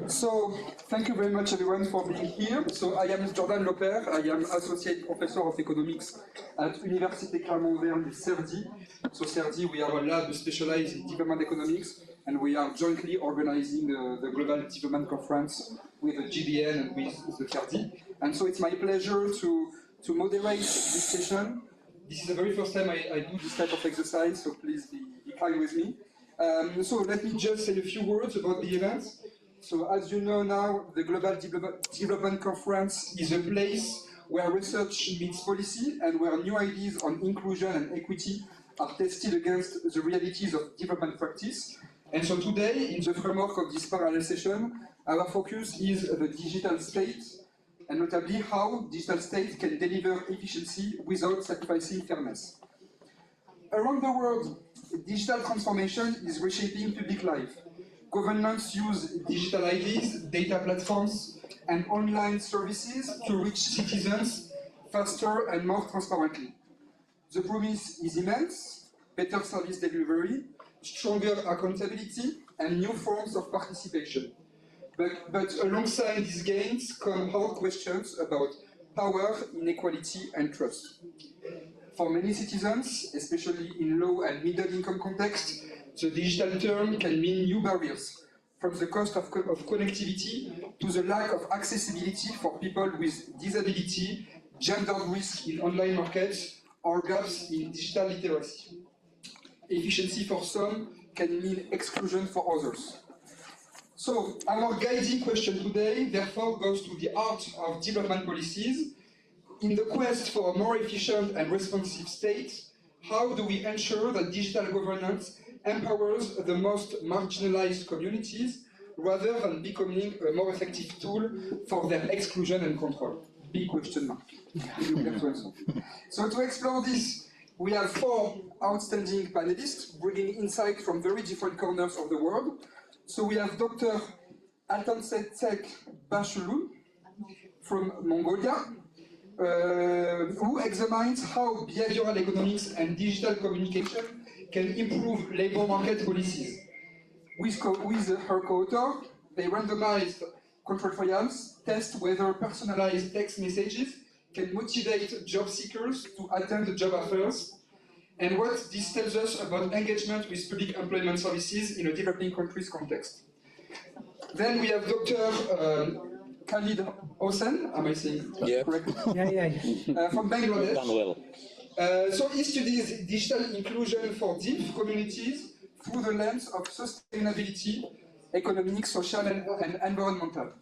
So, thank you very much everyone for being here. So, I am Jordan Loper, I am Associate Professor of Economics at Université Clermont, Auvergne, CERDI. So, CERDI, we are a lab specialized in development economics, and we are jointly organizing the Global Development Conference with the GDN and with the CERDI. And so, it's my pleasure to moderate this session. This is the very first time I do this type of exercise, so please be kind with me. So, let me just say a few words about the event. So as you know now, the Global Development Conference is a place where research meets policy and where new ideas on inclusion and equity are tested against the realities of development practice. And so today, in the framework of this parallel session, our focus is the digital state, and notably how digital state can deliver efficiency without sacrificing fairness. Around the world, digital transformation is reshaping public life. Governments use digital IDs, data platforms, and online services to reach citizens faster and more transparently. The promise is immense: better service delivery, stronger accountability, and new forms of participation. But alongside these gains come hard questions about power, inequality, and trust. For many citizens, especially in low and middle-income contexts, the digital term can mean new barriers, from the cost of connectivity to the lack of accessibility for people with disability, gender risk in online markets, or gaps in digital literacy. Efficiency for some can mean exclusion for others. So, our guiding question today, therefore, goes to the art of development policies. In the quest for a more efficient and responsive state, how do we ensure that digital governance empowers the most marginalized communities rather than becoming a more effective tool for their exclusion and control? Big question mark. So to explore this, we have four outstanding panelists bringing insight from very different corners of the world. So we have Dr. Altantsetseg from Mongolia, who examines how behavioral economics and digital communication can improve labor market policies. With her co-author, they randomized control trials, test whether personalized text messages can motivate job seekers to attend job offers, and what this tells us about engagement with public employment services in a developing countries context. Then we have Dr. Khalid Hossain, am I saying correctly? Yeah. From Bangladesh. Done well. So he studies digital inclusion for deaf communities through the lens of sustainability, economic, social, and environmental.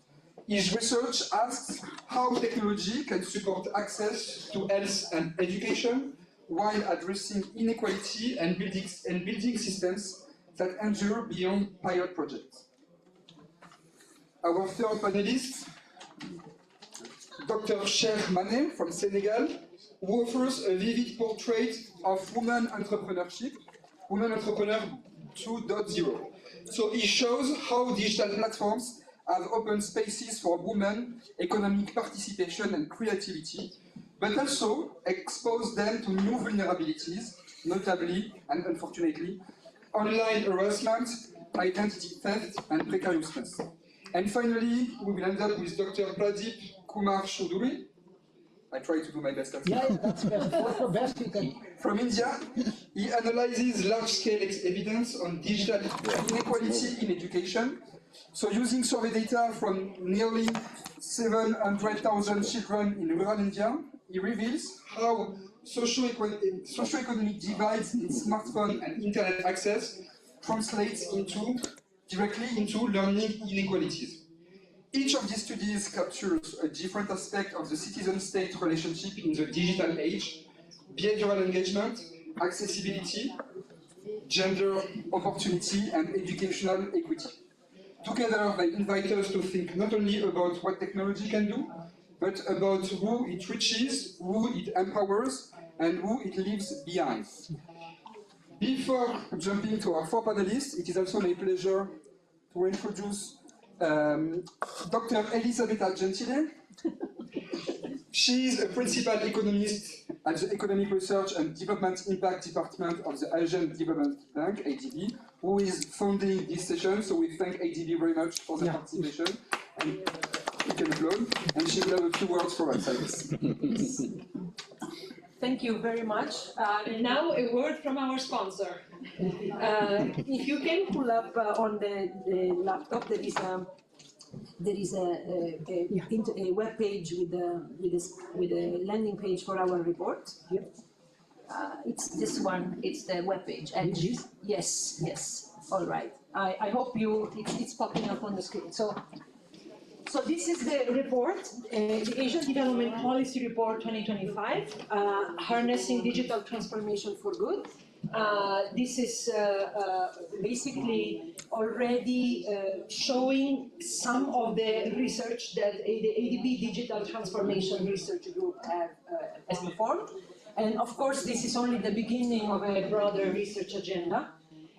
His research asks how technology can support access to health and education while addressing inequality and building systems that endure beyond pilot projects. Our third panelist, Dr. Cheikh Mané from Senegal, who offers a vivid portrait of women entrepreneurship, Women Entrepreneur 2.0. So he shows how digital platforms have opened spaces for women, economic participation and creativity, but also expose them to new vulnerabilities, notably, and unfortunately, online harassment, identity theft, and precariousness. And finally, we will end up with Dr. Pradeep Kumar Choudhury. I try to do my best. Yeah, that's best you can. From India, he analyzes large-scale evidence on digital inequality in education. So using survey data from nearly 700,000 children in rural India, he reveals how socioeconomic divides in smartphone and internet access translates directly into learning inequalities. Each of these studies captures a different aspect of the citizen-state relationship in the digital age: behavioral engagement, accessibility, gender opportunity, and educational equity. Together, they invite us to think not only about what technology can do, but about who it reaches, who it empowers, and who it leaves behind. Before jumping to our four panelists, it is also my pleasure to introduce Dr. Elisabetta Gentile. She is a principal economist at the Economic Research and Development Impact Department of the Asian Development Bank, ADB, who is funding this session. So we thank ADB very much for the participation. And you can applaud. And she will have a few words for herself. Thank you very much. And now a word from our sponsor. If you can pull up on the laptop, there is a web page with a landing page for our report. Yep. It's this one. It's the web page. And yes. All right. I hope it's popping up on the screen. So this is the report, the Asian Development Policy Report 2025, Harnessing Digital Transformation for Good. This is basically already showing some of the research that the ADB Digital Transformation Research Group has performed. And of course, this is only the beginning of a broader research agenda.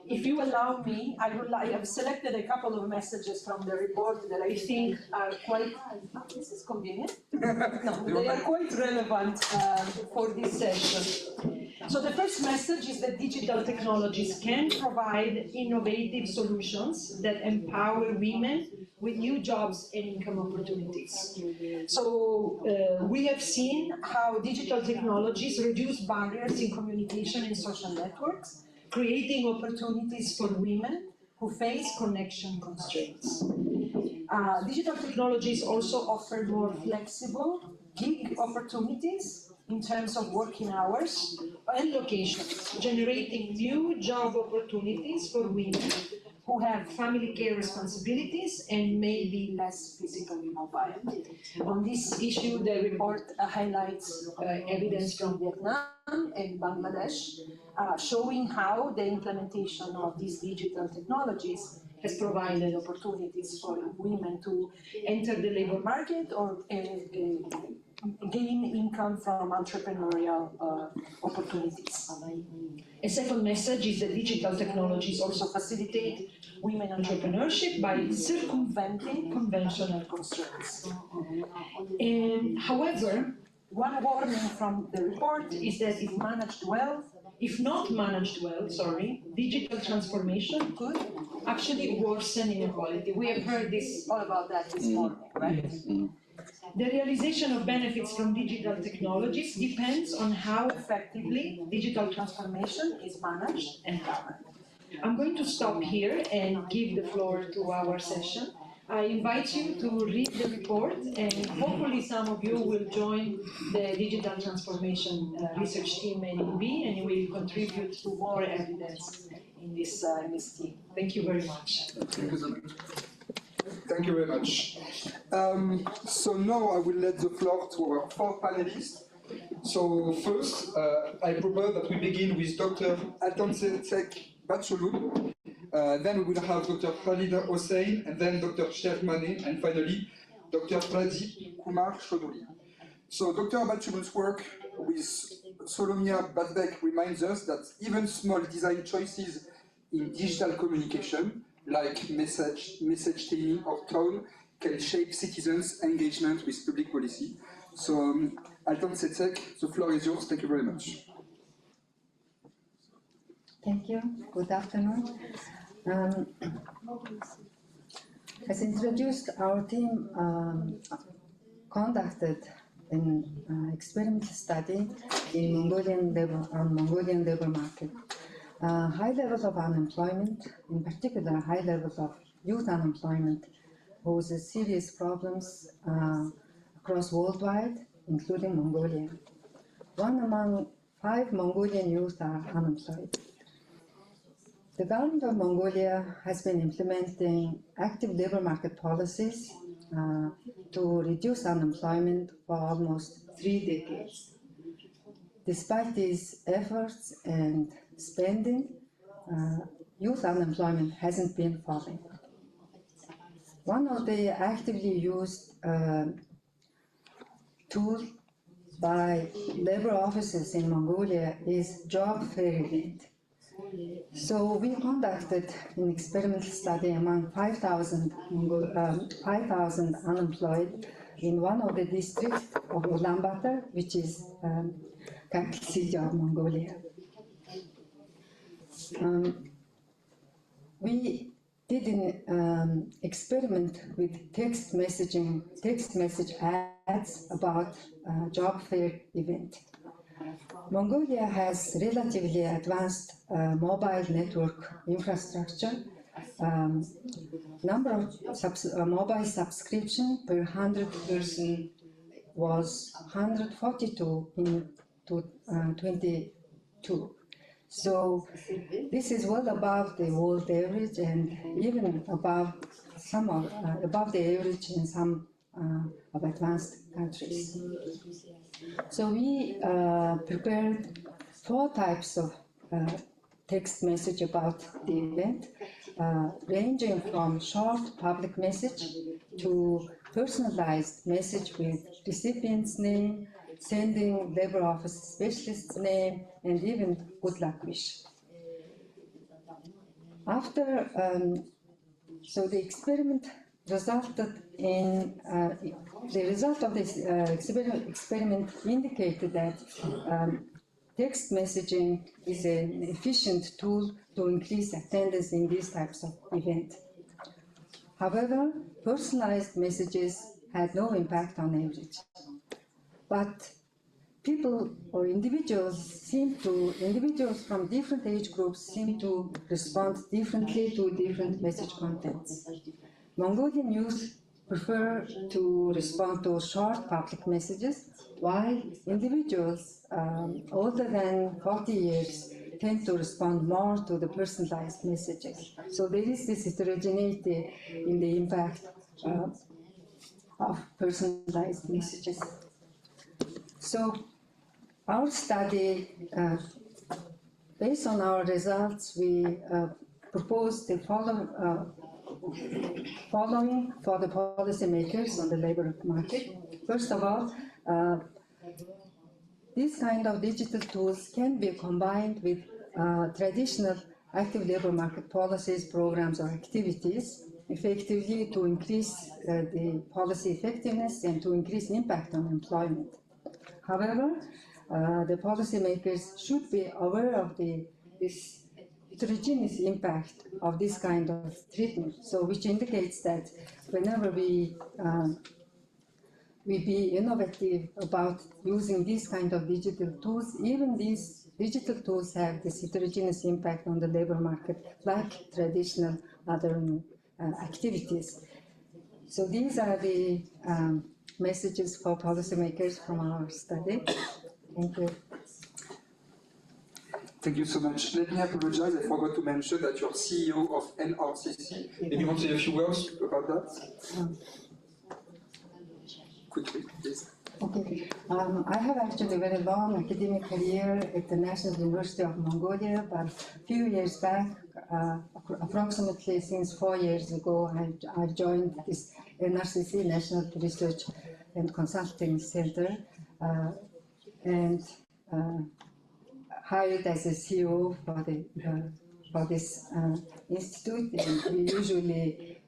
If you allow me, I have selected a couple of messages from the report that I think are quite, this is convenient? No, they are quite relevant for this session. So the first message is that digital technologies can provide innovative solutions that empower women with new jobs and income opportunities. So we have seen how digital technologies reduce barriers in communication and social networks, creating opportunities for women who face connection constraints. Digital technologies also offer more flexible gig opportunities in terms of working hours and locations, generating new job opportunities for women who have family care responsibilities and may be less physically mobile. On this issue, the report highlights evidence from Vietnam and Bangladesh, showing how the implementation of these digital technologies has provided opportunities for women to enter the labor market or gain income from entrepreneurial opportunities. A second message is that digital technologies also facilitate women entrepreneurship by circumventing conventional constraints. However, one warning from the report is that if not managed well, digital transformation could actually worsen inequality. We have heard all about that this morning, right? The realization of benefits from digital technologies depends on how effectively digital transformation is managed and governed. I'm going to stop here and give the floor to our session. I invite you to read the report, and hopefully some of you will join the digital transformation research team at ADB, and you will contribute to more evidence in this team. Thank you very much. Thank you very much. So now I will let the floor to our four panelists. So first, I propose that we begin with Dr. Altantsetseg Batchuluun. Then we will have Dr. Khalid Hossain, and then Dr. Cheikh Mané, and finally Dr. Pradeep Kumar Choudhury. So Dr. Batchuluun's work with Solomia Badbeck reminds us that even small design choices in digital communication, like message taming or tone, can shape citizens' engagement with public policy. So Altantsetseg, the floor is yours. Thank you very much. Thank you. Good afternoon. As introduced, our team conducted an experimental study in Mongolian labor market. High levels of unemployment, in particular high levels of youth unemployment, poses serious problems across worldwide, including Mongolia. 1 among 5 Mongolian youth are unemployed. The government of Mongolia has been implementing active labor market policies to reduce unemployment for almost 3 decades. Despite these efforts and spending, youth unemployment hasn't been falling. One of the actively used tools by labor offices in Mongolia is job fair event. So we conducted an experimental study among 5,000 unemployed in one of the districts of Ulaanbaatar, which is capital city of Mongolia. we did an experiment with text message ads about job fair event. Mongolia has relatively advanced mobile network infrastructure. Number of mobile subscription per 100 person was 142 in 22. So this is well above the world average and even above above the average in some of advanced countries. So we prepared 4 types of text message about the event, ranging from short public message to personalized message with recipient's name, sending labor office specialist's name, and even good luck wish. After, so the experiment resulted in, the result of this experiment indicated that text messaging is an efficient tool to increase attendance in these types of events. However, personalized messages had no impact on average. But people or individuals from different age groups seem to respond differently to different message contents. Mongolian youth prefer to respond to short public messages, while individuals older than 40 years tend to respond more to the personalized messages. So there is this heterogeneity in the impact of personalized messages. So our study, based on our results, we proposed the following for the policymakers on the labor market. First of all, these kind of digital tools can be combined with traditional active labor market policies, programs, or activities effectively to increase the policy effectiveness and to increase impact on employment. However, the policymakers should be aware of this heterogeneous impact of this kind of treatment. So, which indicates that whenever we be innovative about using these kind of digital tools, even these digital tools have this heterogeneous impact on the labor market, like traditional other activities. So these are the messages for policymakers from our study. Thank you. Thank you so much. Let me apologize, I forgot to mention that you're CEO of NRCC. Maybe you want to say a few words about that? Quickly, please. Okay. I have actually a very long academic career at the National University of Mongolia, but a few years back, approximately since 4 years ago, I joined this NRCC, National Research and Consulting Center, and hired as a CEO for this institute. And we usually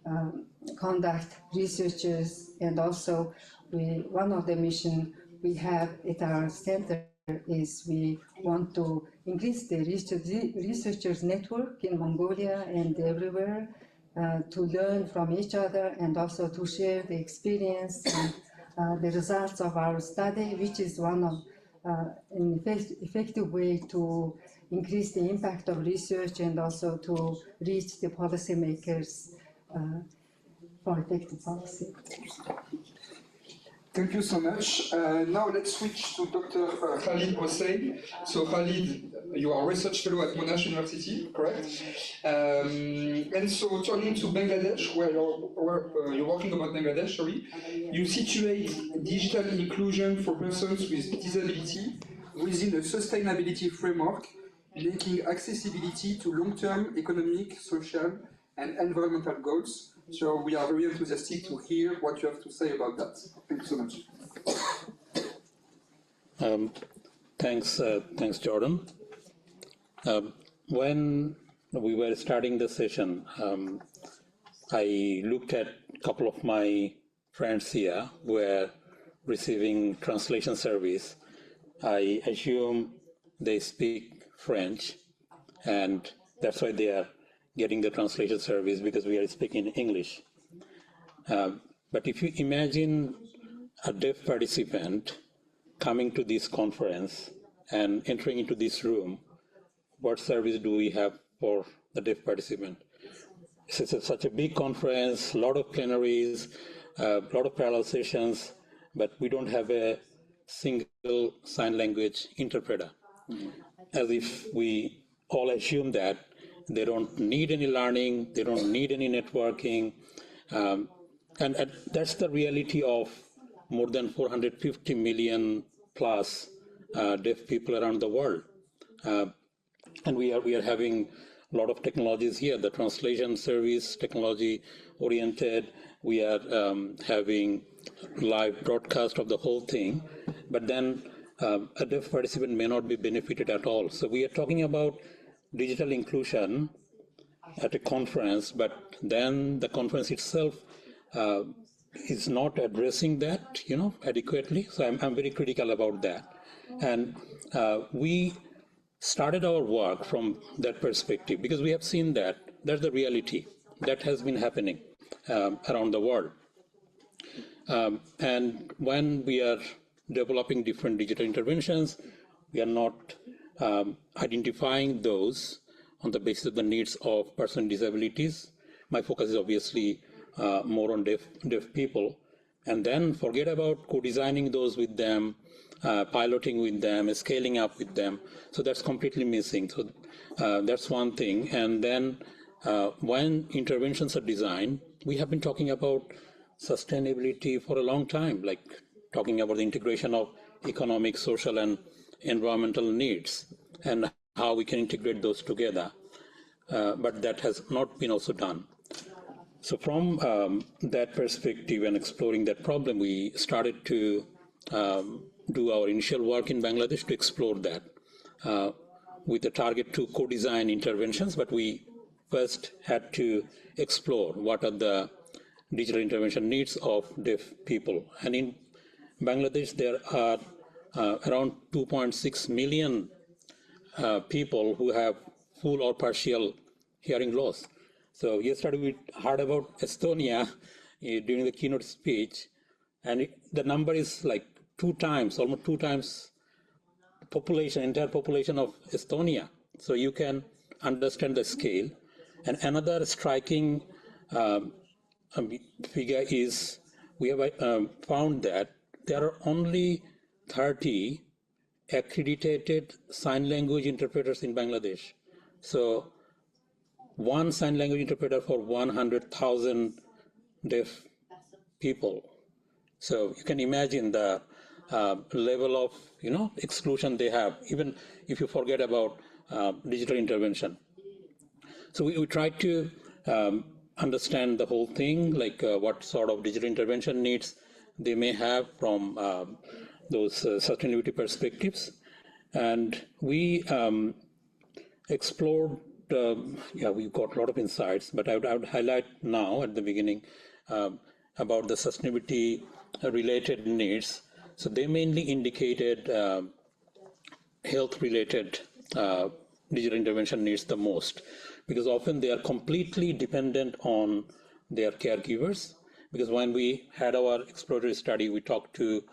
conduct researches, and also one of the missions we have at our center is we want to increase the researchers' network in Mongolia and everywhere to learn from each other and also to share the experience and the results of our study, which is one of an effective way to increase the impact of research and also to reach the policymakers for effective policy. Thank you so much. Now let's switch to Dr. Khalid Hossain. So Khalid, you are a research fellow at Monash University, correct? And so turning to Bangladesh, where you're working about Bangladesh, sorry, you situate digital inclusion for persons with disability within a sustainability framework, linking accessibility to long-term economic, social, and environmental goals. So we are very enthusiastic to hear what you have to say about that. Thank you so much. Thanks, Jordan. When we were starting the session, I looked at a couple of my friends here who were receiving translation service. I assume they speak French, and that's why they are getting the translation service because we are speaking English. But if you imagine a deaf participant coming to this conference and entering into this room, what service do we have for the deaf participant? It's such a big conference, a lot of plenaries, a lot of parallel sessions, but we don't have a single sign language interpreter. As if we all assume that they don't need any learning, they don't need any networking, and that's the reality of more than 450 million plus deaf people around the world. And we are having a lot of technologies here, the translation service, technology oriented. We are having live broadcast of the whole thing, but then a deaf participant may not be benefited at all. So we are talking about digital inclusion at a conference, but then the conference itself is not addressing that, adequately. So I'm very critical about that. And we started our work from that perspective because we have seen that that's the reality that has been happening around the world. And when we are developing different digital interventions, we are not identifying those on the basis of the needs of persons with disabilities. My focus is obviously more on deaf people, and then forget about co-designing those with them, piloting with them, scaling up with them. So that's completely missing. So that's one thing. And then when interventions are designed, we have been talking about sustainability for a long time, like talking about the integration of economic, social, and environmental needs and how we can integrate those together. But that has not been also done. So from that perspective and exploring that problem, we started to do our initial work in Bangladesh to explore that with a target to co-design interventions, but we first had to explore what are the digital intervention needs of deaf people. And in Bangladesh, there are around 2.6 million people who have full or partial hearing loss. So yesterday we heard about Estonia during the keynote speech, and the number is like almost two times the entire population of Estonia. So you can understand the scale. And another striking figure is we have found that there are only 30 accredited sign language interpreters in Bangladesh. So one sign language interpreter for 100,000 deaf people. So you can imagine the level of exclusion they have, even if you forget about digital intervention. So we tried to understand the whole thing, like what sort of digital intervention needs they may have from those sustainability perspectives. And we explored, we got a lot of insights, but I would highlight now at the beginning about the sustainability related needs. So they mainly indicated health-related digital intervention needs the most, because often they are completely dependent on their caregivers. Because when we had our exploratory study, we talked to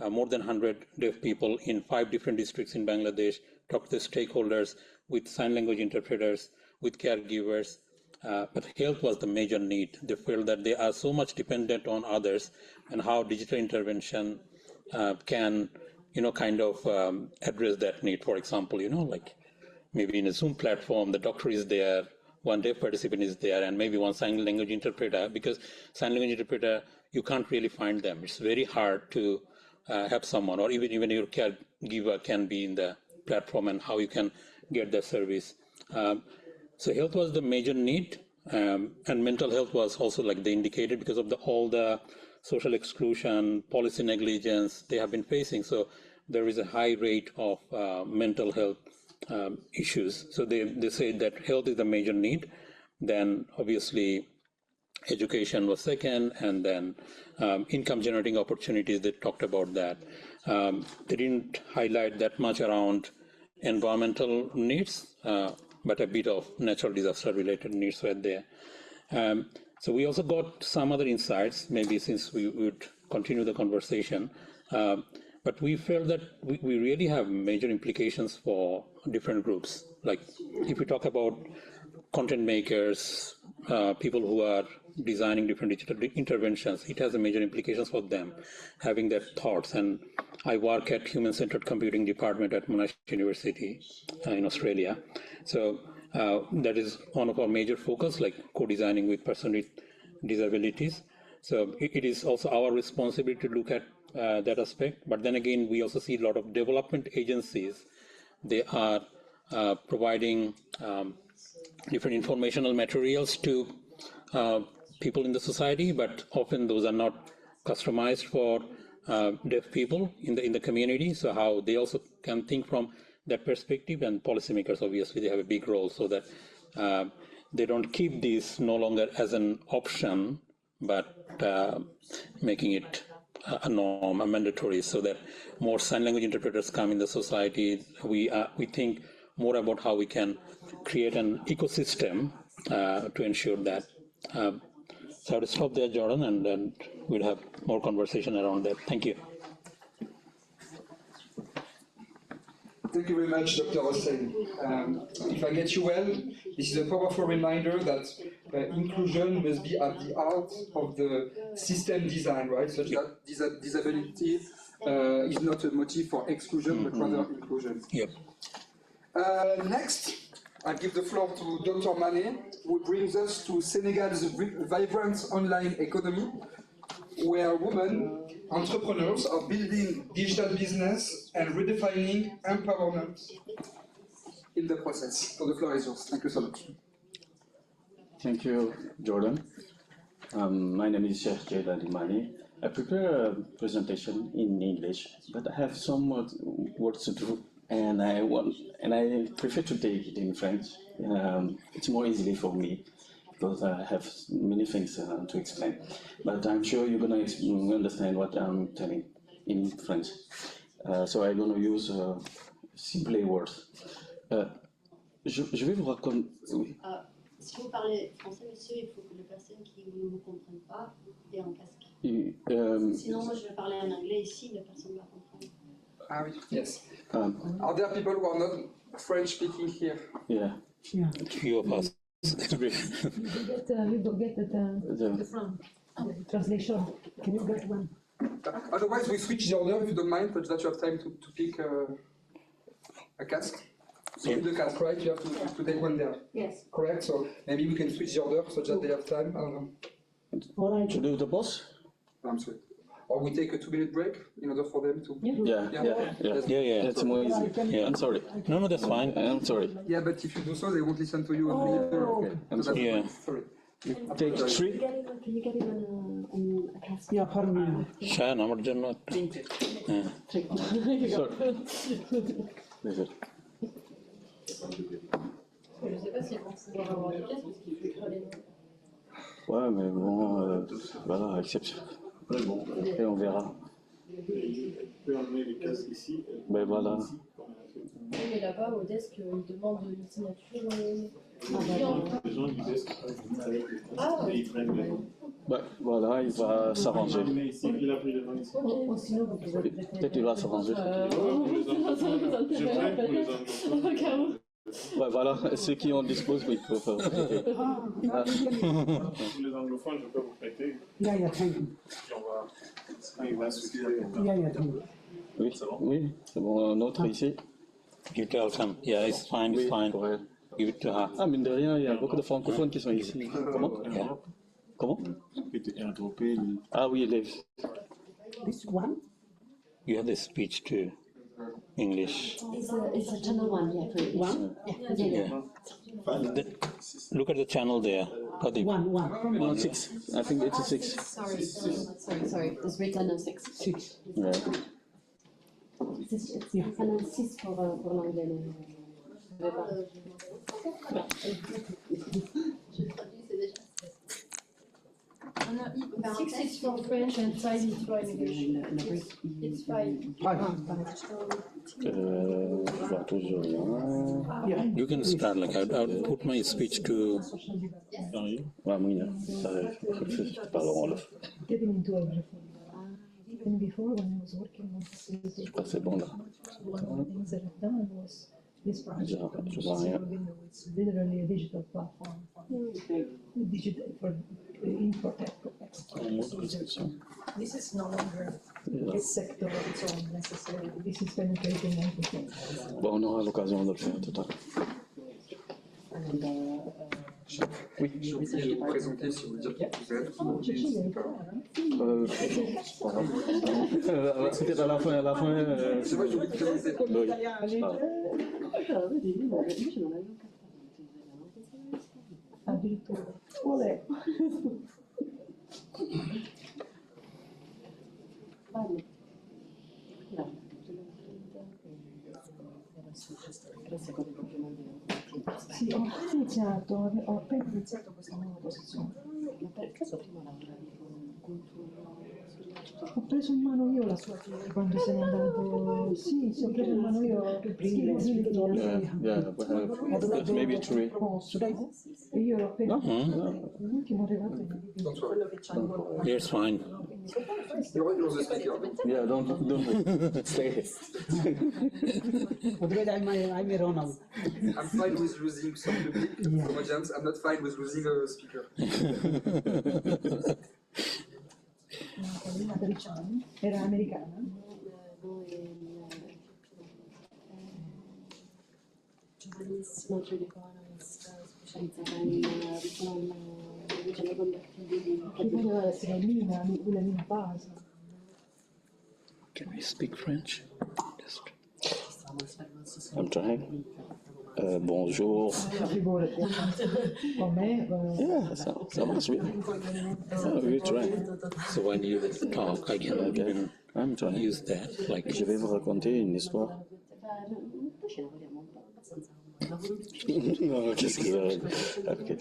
more than 100 deaf people in 5 different districts in Bangladesh, talked to the stakeholders, with sign language interpreters, with caregivers, but health was the major need. They feel that they are so much dependent on others, and how digital intervention can, address that need. For example, like maybe in a Zoom platform, the doctor is there, one deaf participant is there, and maybe one sign language interpreter, because sign language interpreter, you can't really find them. It's very hard to have someone, or even your caregiver can be in the platform, and how you can get that service. So health was the major need, and mental health was also, like they indicated, because of all the social exclusion, policy negligence they have been facing. So there is a high rate of mental health issues. So they say that health is the major need. Then obviously education was second, and then income generating opportunities, they talked about that. They didn't highlight that much around environmental needs, but a bit of natural disaster related needs were there. So we also got some other insights, maybe since we would continue the conversation, but we felt that we really have major implications for different groups. Like if we talk about content makers, people who are designing different digital interventions, it has a major implications for them, having their thoughts. And I work at Human-Centered Computing Department at Monash University in Australia. So that is one of our major focus, like co-designing with persons with disabilities. So it is also our responsibility to look at that aspect. But then again, we also see a lot of development agencies. They are providing different informational materials to people in the society, but often those are not customized for deaf people in the community. So how they also can think from that perspective, and policymakers obviously they have a big role, so that they don't keep this no longer as an option, but making it a norm, a mandatory, so that more sign language interpreters come in the society. We think more about how we can create an ecosystem to ensure that. So I'll stop there, Jordan, and then we'll have more conversation around that. Thank you. Thank you very much, Dr. Hossain. If I get you well, this is a powerful reminder that inclusion must be at the heart of the system design, right? Such that disability is not a motive for exclusion, but rather inclusion. Yep. Next, I give the floor to Dr. Mané, who brings us to Senegal's vibrant online economy, where women entrepreneurs are building digital business and redefining empowerment in the process. So the floor is yours. Thank you so much. Thank you, Jordan. My name is Cheikh Jellani. I prepare a presentation in English, but I have some work to do, and I prefer to take it in French. It's more easily for me, because I have many things to explain. But I'm sure you're going to understand what I'm telling in French. So I'm going to use simple words. Je vais vous raconter... Oui. Si vous parlez français, monsieur, il faut que les personnes qui ne vous comprennent pas aient un casque. Sinon, moi, je vais parler en anglais ici, la personne va comprendre. Ah oui, yes. Are there people who are not French speaking here? Yeah. Few of us. You get the translation. Can you get one? Otherwise, we switch the order if you don't mind, such that you have time to pick a cask. So with the cask, right? You have to take one there. Yes. Correct. So maybe we can switch the order such that they have time. I don't know. All right. To do the boss? I'm sorry. Or we take a 2-minute break in order for them to. Yeah. That's more easy. Yeah. I'm sorry. No, that's fine. I'm sorry. Yeah, but if you do so, they won't listen to you. Okay. I'm sorry. Yeah. Sorry. You take 3. Can you get it on a casque? Yeah, pardon me. Shan, আমার জন্য Désolé. Je ne sais pas si on va pouvoir avoir des casques, parce qu'il faut écrire les noms. Ouais, mais bon, voilà, exception. Et on verra. Tu peux emmener les casques ici. Ben voilà. Oui, mais là-bas, au desk, ils demandent une signature. Les gens du desk et ils prennent les noms. Ben voilà, il va s'arranger. Il a pris les noms ici. Sinon, vous pouvez Peut-être il va s'arranger. Je prends pour les angles. Ouais, voilà, ceux qui en disposent, oui, il faut faire. Pour les anglophones, je peux vous prêter. Yeah, thank you. Puis on va. Il va switcher. Yeah, thank you. Oui, c'est bon, un autre ici. You tell them. Yeah, it's fine, it's fine. Ouais. Give it to her. Ah, mine de rien, il y a beaucoup de francophones qui sont ici. Comment? Comment? Ah oui, les... This one? You have the speech to English. It's a channel 1, yeah. One? Yeah. Look at the channel there. Pradeep. One. 6. I think it's a 6. Sorry. It's written on 6. 6. Yeah. C'est channel 6 pour l'anglais. Je vais pas. Six is for French and 5 is for English. It's 5. Je vois toujours rien. You can start, like, I'll put my speech to. Ouais, oui, là. Pardon, Olaf. Getting into everything. Even before, when I was working on facility, Ah, c'est bon là. one of the things that I've done was this project. Je vois rien. It's literally a digital platform digital for import-export. This is no longer a sector of its own necessarily. This is penetrating everything. Bon, on aura l'occasion de le faire tout à l'heure. Oui, j'ai oublié de vous présenter si vous dire qui vous êtes. Peut-être à la fin, C'est vrai, j'ai oublié de présenter. Addirittura. Qual è? Sì, ho appena iniziato questa nuova posizione. Ma per caso prima lavoravi con Ho preso in mano io la sua figlia quando se n'è andato. Sì, ho preso in mano io Yeah, maybe three. E io ero appena l'ultimo arrivato in quello che c'ha It's fine. You're the speaker. Yeah, don't stay. Moderator, I'm Ronald. I'm fine with losing some public audience. I'm not fine with losing a speaker. Una 13 anni, era americana. Giovanissima, economist, specializzata in regione condattivi. Che voleva essere Mina Paz. Can we speak French? Yes. I'm trying. Bonjour. Figurati. Con me. Yeah, ça marche bien. We try. So when you talk, I can I'm trying. use that. Like, Je vais vous raconter une histoire. Poi ci lavoriamo un po' abbastanza. Non, qu'est-ce que ok.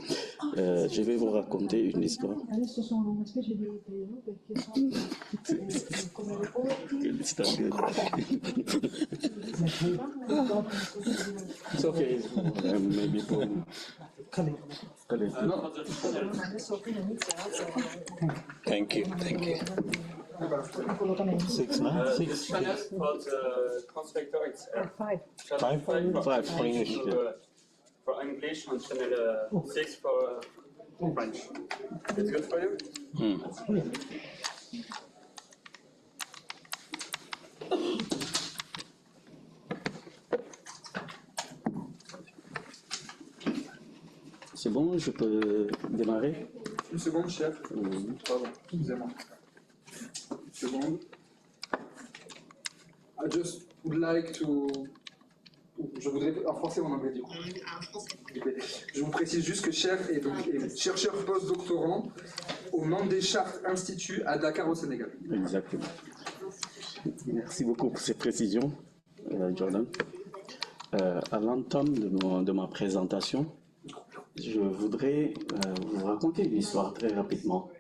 Je vais vous raconter une histoire. Adesso sono una specie di trio perché come reporti. It's okay. Maybe for Khalid. Adesso ho appena iniziato. thank you. Collocamento. 6, no? 6. Channels for the translator, it's 5. Five for English. for English and channel 6 for French. It's good for you? C'est bon, je peux démarrer? Une seconde, chef. Pardon, excusez-moi. Une seconde. I just would like to. Je voudrais. En français ou en anglais, du coup. Je vous précise juste que Cheikh est chercheur post-doctorant au Mandé Charte Institut à Dakar, au Sénégal. Exactement. Merci beaucoup pour ces précisions, Jordan. À l'entame de ma présentation, je voudrais vous raconter une histoire très rapidement.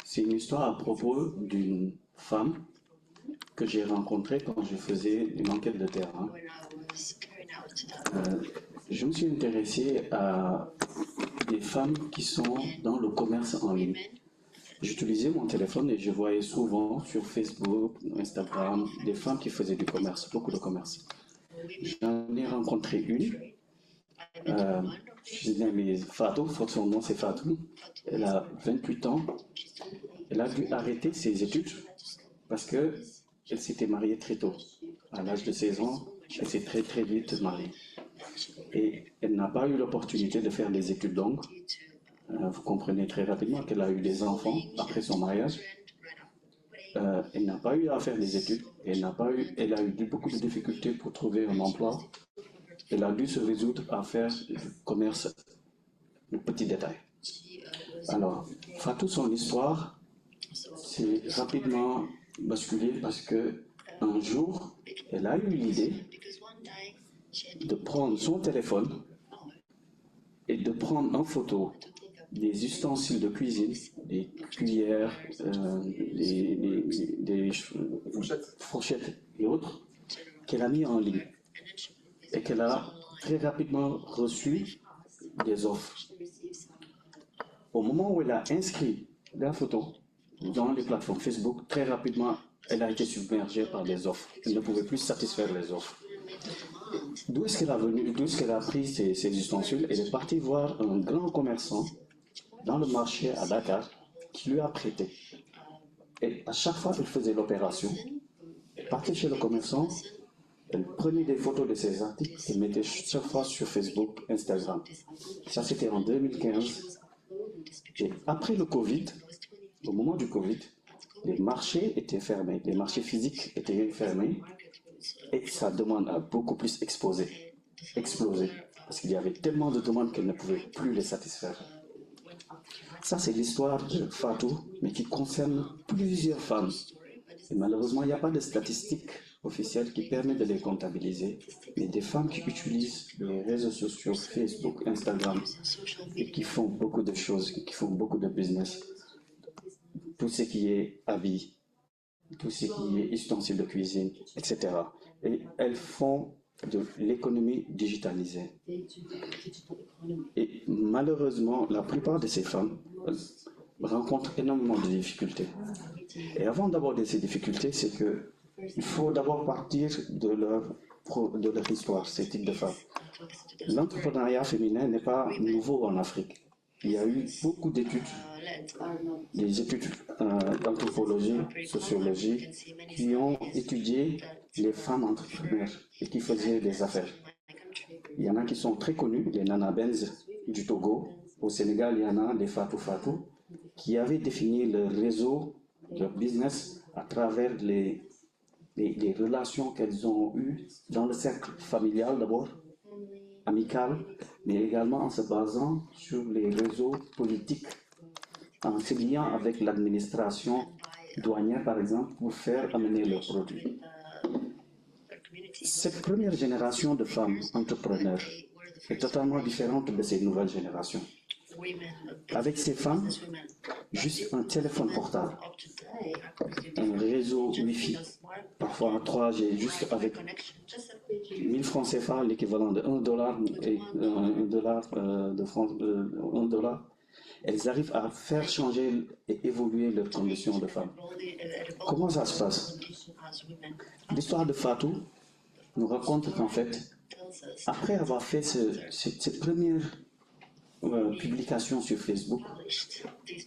C'est une histoire à propos d'une femme que j'ai rencontrée quand je faisais une enquête de terrain. Je me suis intéressé à des femmes qui sont dans le commerce en ligne. J'utilisais mon téléphone et je voyais souvent sur Facebook, Instagram, des femmes qui faisaient du commerce, beaucoup de commerce. J'en ai rencontré une. Je disais, mais Fatou, son nom c'est Fatou. Elle a 28 ans. Elle a dû arrêter ses études parce qu'elle s'était mariée très tôt. À l'âge de 16 ans, elle s'est très vite mariée. Et elle n'a pas eu l'opportunité de faire des études longues. Vous comprenez très rapidement qu'elle a eu des enfants après son mariage. Elle n'a pas eu à faire des études. Elle a eu beaucoup de difficultés pour trouver un emploi. Elle a dû se résoudre à faire du commerce de petits détails. Alors, Fatou, son histoire, c'est rapidement basculé parce qu'un jour, elle a eu l'idée de prendre son téléphone et de prendre en photo des ustensiles de cuisine, des cuillères, des fourchettes et autres, qu'elle a mis en ligne et qu'elle a très rapidement reçu des offres. Au moment où elle a inscrit la photo dans les plateformes Facebook, très rapidement, elle a été submergée par des offres. Elle ne pouvait plus satisfaire les offres. D'où est-ce qu'elle a pris ces ustensiles? Elle est partie voir un grand commerçant dans le marché à Dakar qui lui a prêté. Et à chaque fois qu'elle faisait l'opération, elle partait chez le commerçant, elle prenait des photos de ses articles et mettait chaque fois sur Facebook, Instagram. Ça, c'était en 2015. Et après le Covid, au moment du Covid, les marchés étaient fermés, les marchés physiques étaient fermés et sa demande a beaucoup plus explosé, parce qu'il y avait tellement de demandes qu'elle ne pouvait plus les satisfaire. Ça, c'est l'histoire de Fatou, mais qui concerne plusieurs femmes. Et malheureusement, il n'y a pas de statistiques officielles qui permettent de les comptabiliser, mais des femmes qui utilisent les réseaux sociaux, Facebook, Instagram, et qui font beaucoup de choses, qui font beaucoup de business. Tout ce qui est habits, tout ce qui est ustensiles de cuisine, etc. Et elles font de l'économie digitalisée. Et malheureusement, la plupart de ces femmes rencontrent énormément de difficultés. Et avant d'aborder ces difficultés, c'est qu'il faut d'abord partir de leur histoire, ces types de femmes. L'entrepreneuriat féminin n'est pas nouveau en Afrique. Il y a eu beaucoup d'études, des études d'anthropologie, sociologie, qui ont étudié les femmes entrepreneurs et qui faisaient des affaires. Il y en a qui sont très connus, les Nana Benz du Togo. Au Sénégal, il y en a des Fatou Fatou qui avaient défini leur réseau, leur business à travers les relations qu'elles ont eues dans le cercle familial d'abord, amical, mais également en se basant sur les réseaux politiques, en se liant avec l'administration douanière, par exemple, pour faire amener leurs produits. Cette première génération de femmes entrepreneurs est totalement différente de ces nouvelles générations. Avec ces femmes, juste un téléphone portable, un réseau Wi-Fi, parfois 3G, juste avec 1000 francs CFA, l'équivalent de $1 et $1 elles arrivent à faire changer et évoluer leurs conditions de femmes. Comment ça se passe? L'histoire de Fatou nous raconte qu'en fait, après avoir fait cette première publication sur Facebook,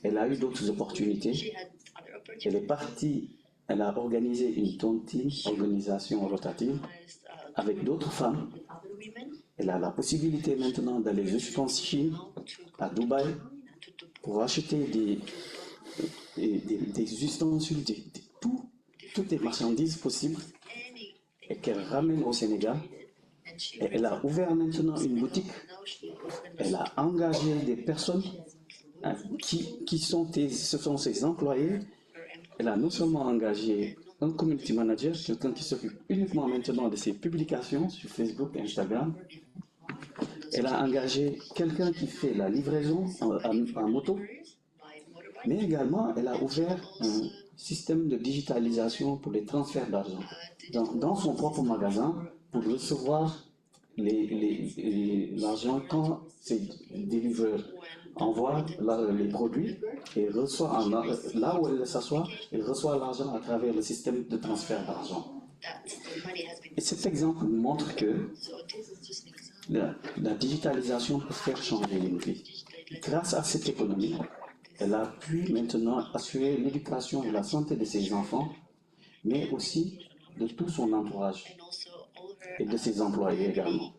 elle a eu d'autres opportunités. Elle est partie, elle a organisé une tontine, organisation rotative, avec d'autres femmes. Elle a la possibilité maintenant d'aller jusqu'en Chine, à Dubaï, pour acheter des ustensiles, toutes les marchandises possibles, et qu'elle ramène au Sénégal. Et elle a ouvert maintenant une boutique. Elle a engagé des personnes ce sont ses employés. Elle a non seulement engagé un community manager, quelqu'un qui s'occupe uniquement maintenant de ses publications sur Facebook et Instagram. Elle a engagé quelqu'un qui fait la livraison en moto. Mais également, elle a ouvert un système de digitalisation pour les transferts d'argent dans son propre magasin pour recevoir l'argent quand ces livreurs envoient les produits et reçoit là où elle s'assoit, elle reçoit l'argent à travers le système de transfert d'argent. Et cet exemple montre que la digitalisation peut faire changer une vie. Grâce à cette économie, elle a pu maintenant assurer l'éducation et la santé de ses enfants, mais aussi de tout son entourage et de ses employés également.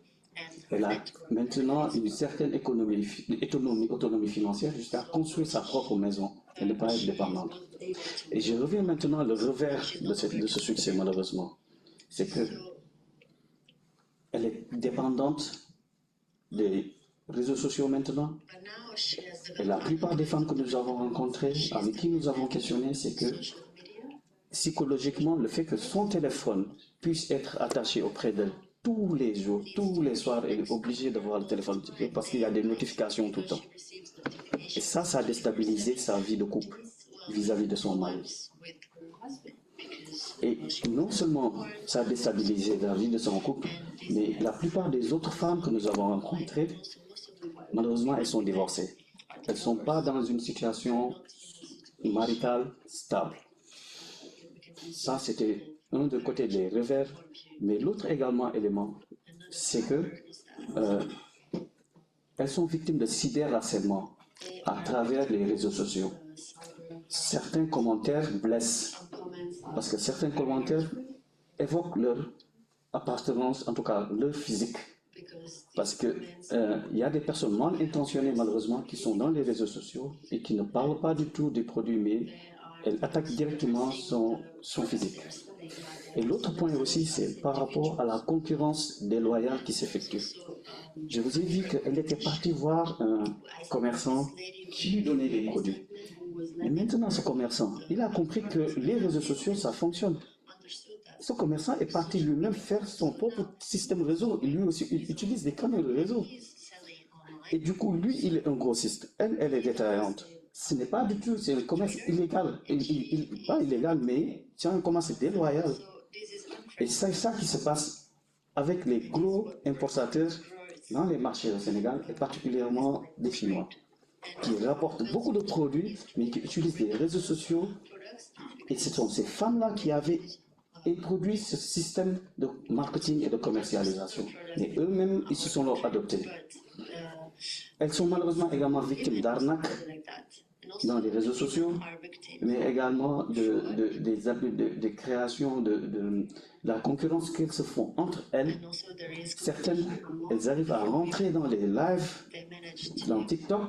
Elle a maintenant une certaine autonomie financière jusqu'à construire sa propre maison et ne pas être dépendante. Et je reviens maintenant le revers de ce succès, malheureusement. C'est que elle est dépendante des réseaux sociaux maintenant. Et la plupart des femmes que nous avons rencontrées, avec qui nous avons questionné, c'est que psychologiquement, le fait que son téléphone puisse être attaché auprès d'elle tous les jours, tous les soirs, elle est obligée de voir le téléphone parce qu'il y a des notifications tout le temps. Et ça a déstabilisé sa vie de couple vis-à-vis de son mari. Et non seulement ça a déstabilisé la vie de son couple, mais la plupart des autres femmes que nous avons rencontrées, malheureusement, elles sont divorcées. Elles ne sont pas dans une situation maritale stable. Ça, c'était un des côtés des revers, mais l'autre également élément, c'est que elles sont victimes de cyberharcèlement à travers les réseaux sociaux. Certains commentaires blessent, parce que certains commentaires évoquent leur appartenance, en tout cas leur physique. Parce qu'il y a des personnes mal intentionnées, malheureusement, qui sont dans les réseaux sociaux et qui ne parlent pas du tout des produits, mais elles attaquent directement son physique. Et l'autre point aussi, c'est par rapport à la concurrence déloyale qui s'effectue. Je vous ai dit qu'elle était partie voir un commerçant qui lui donnait des produits. Et maintenant, ce commerçant, il a compris que les réseaux sociaux, ça fonctionne. Ce commerçant est parti lui-même faire son propre système réseau. Lui aussi, il utilise des canaux de réseau. Et du coup, lui, il est un grossiste. Elle est détaillante. Ce n'est pas du tout, c'est un commerce illégal. Pas illégal, mais c'est un commerce déloyal. Et c'est ça qui se passe avec les gros importateurs dans les marchés au Sénégal, et particulièrement des Chinois, qui rapportent beaucoup de produits, mais qui utilisent les réseaux sociaux. Et ce sont ces femmes-là qui avaient introduit ce système de marketing et de commercialisation. Mais eux-mêmes, ils se sont adoptés. Elles sont malheureusement également victimes d'arnaques dans les réseaux sociaux, mais également des abus de création, de la concurrence qu'elles se font entre elles. Certaines, elles arrivent à rentrer dans les lives, dans TikTok,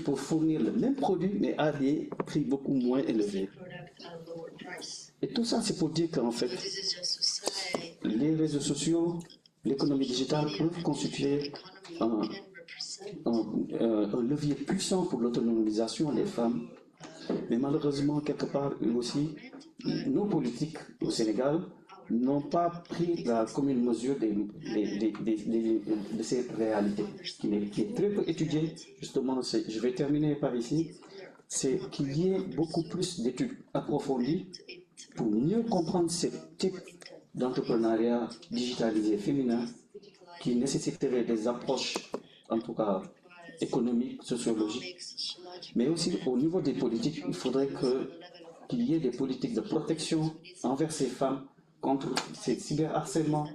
pour fournir le même produit, mais à des prix beaucoup moins élevés. Et tout ça, c'est pour dire qu'en fait, les réseaux sociaux, l'économie digitale peuvent constituer un levier puissant pour l'autonomisation des femmes. Mais malheureusement, quelque part aussi, nos politiques au Sénégal n'ont pas pris la commune mesure de ces réalités, qui est très peu étudiée. Justement, je vais terminer par ici, c'est qu'il y ait beaucoup plus d'études approfondies pour mieux comprendre ce type d'entrepreneuriat digitalisé féminin qui nécessiterait des approches, en tout cas économiques, sociologiques, mais aussi au niveau des politiques, il faudrait qu'il y ait des politiques de protection envers ces femmes contre ces cyberharcèlements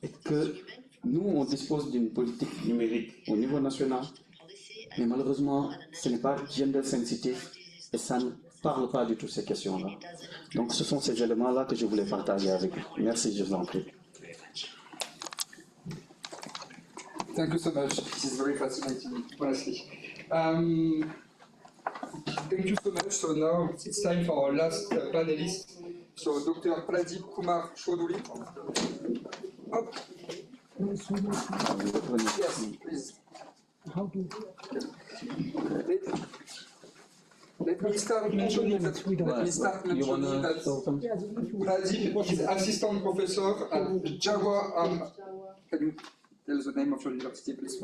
et que nous, on dispose d'une politique numérique au niveau national, mais malheureusement, ce n'est pas gender sensitive et ça ne parle pas du tout ces questions-là. Donc ce sont ces éléments-là que je voulais partager avec vous. Merci, je vous en prie. Thank you so much. This is very fascinating, honestly. Thank you so much. So now it's time for our last panelist. So Dr. Pradeep Kumar Choudhury. Up. Yes, please. How to? Let me start mentioning that Pradeep is assistant professor at Jawaharlal. Can you tell the name of your university, please?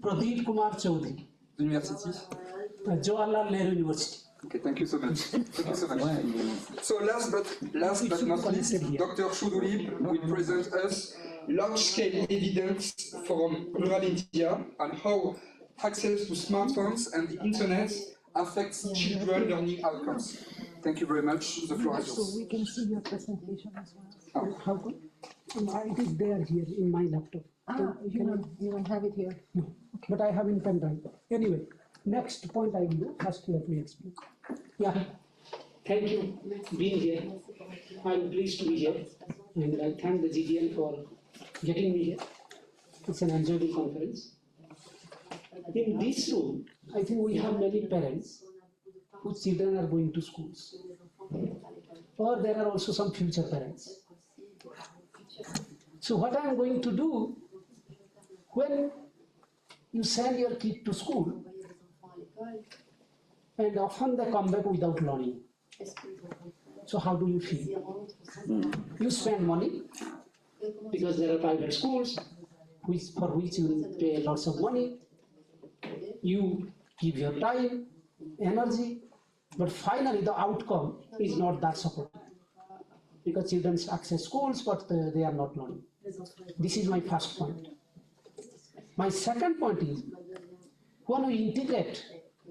Pradeep Kumar Choudhury. University? Jawaharlal Nehru University. Okay, thank you so much. Thank you so much. So last but not least, Dr. Choudhury will present us large-scale evidence from rural India and how access to smartphones and the internet affects children learning outcomes. Thank you very much. The floor is yours. So we can see your presentation as well. Oh. How good? It is there here in my laptop. You don't have it here? No, okay. But I have in pen drive. Anyway, next point I will do. First, let me explain. Yeah, thank you for being here. I'm pleased to be here, and I thank the GDN for getting me here. It's an enjoyable conference. In this room, I think we have many parents whose children are going to schools, or there are also some future parents. So what I am going to do, when you send your kid to school, and often they come back without learning. So how do you feel? You spend money, because there are private schools for which you will pay lots of money, You give your time, energy, but finally the outcome is not that supportive. Because children access schools, but they are not learning. This is my first point. My second point is, when we integrate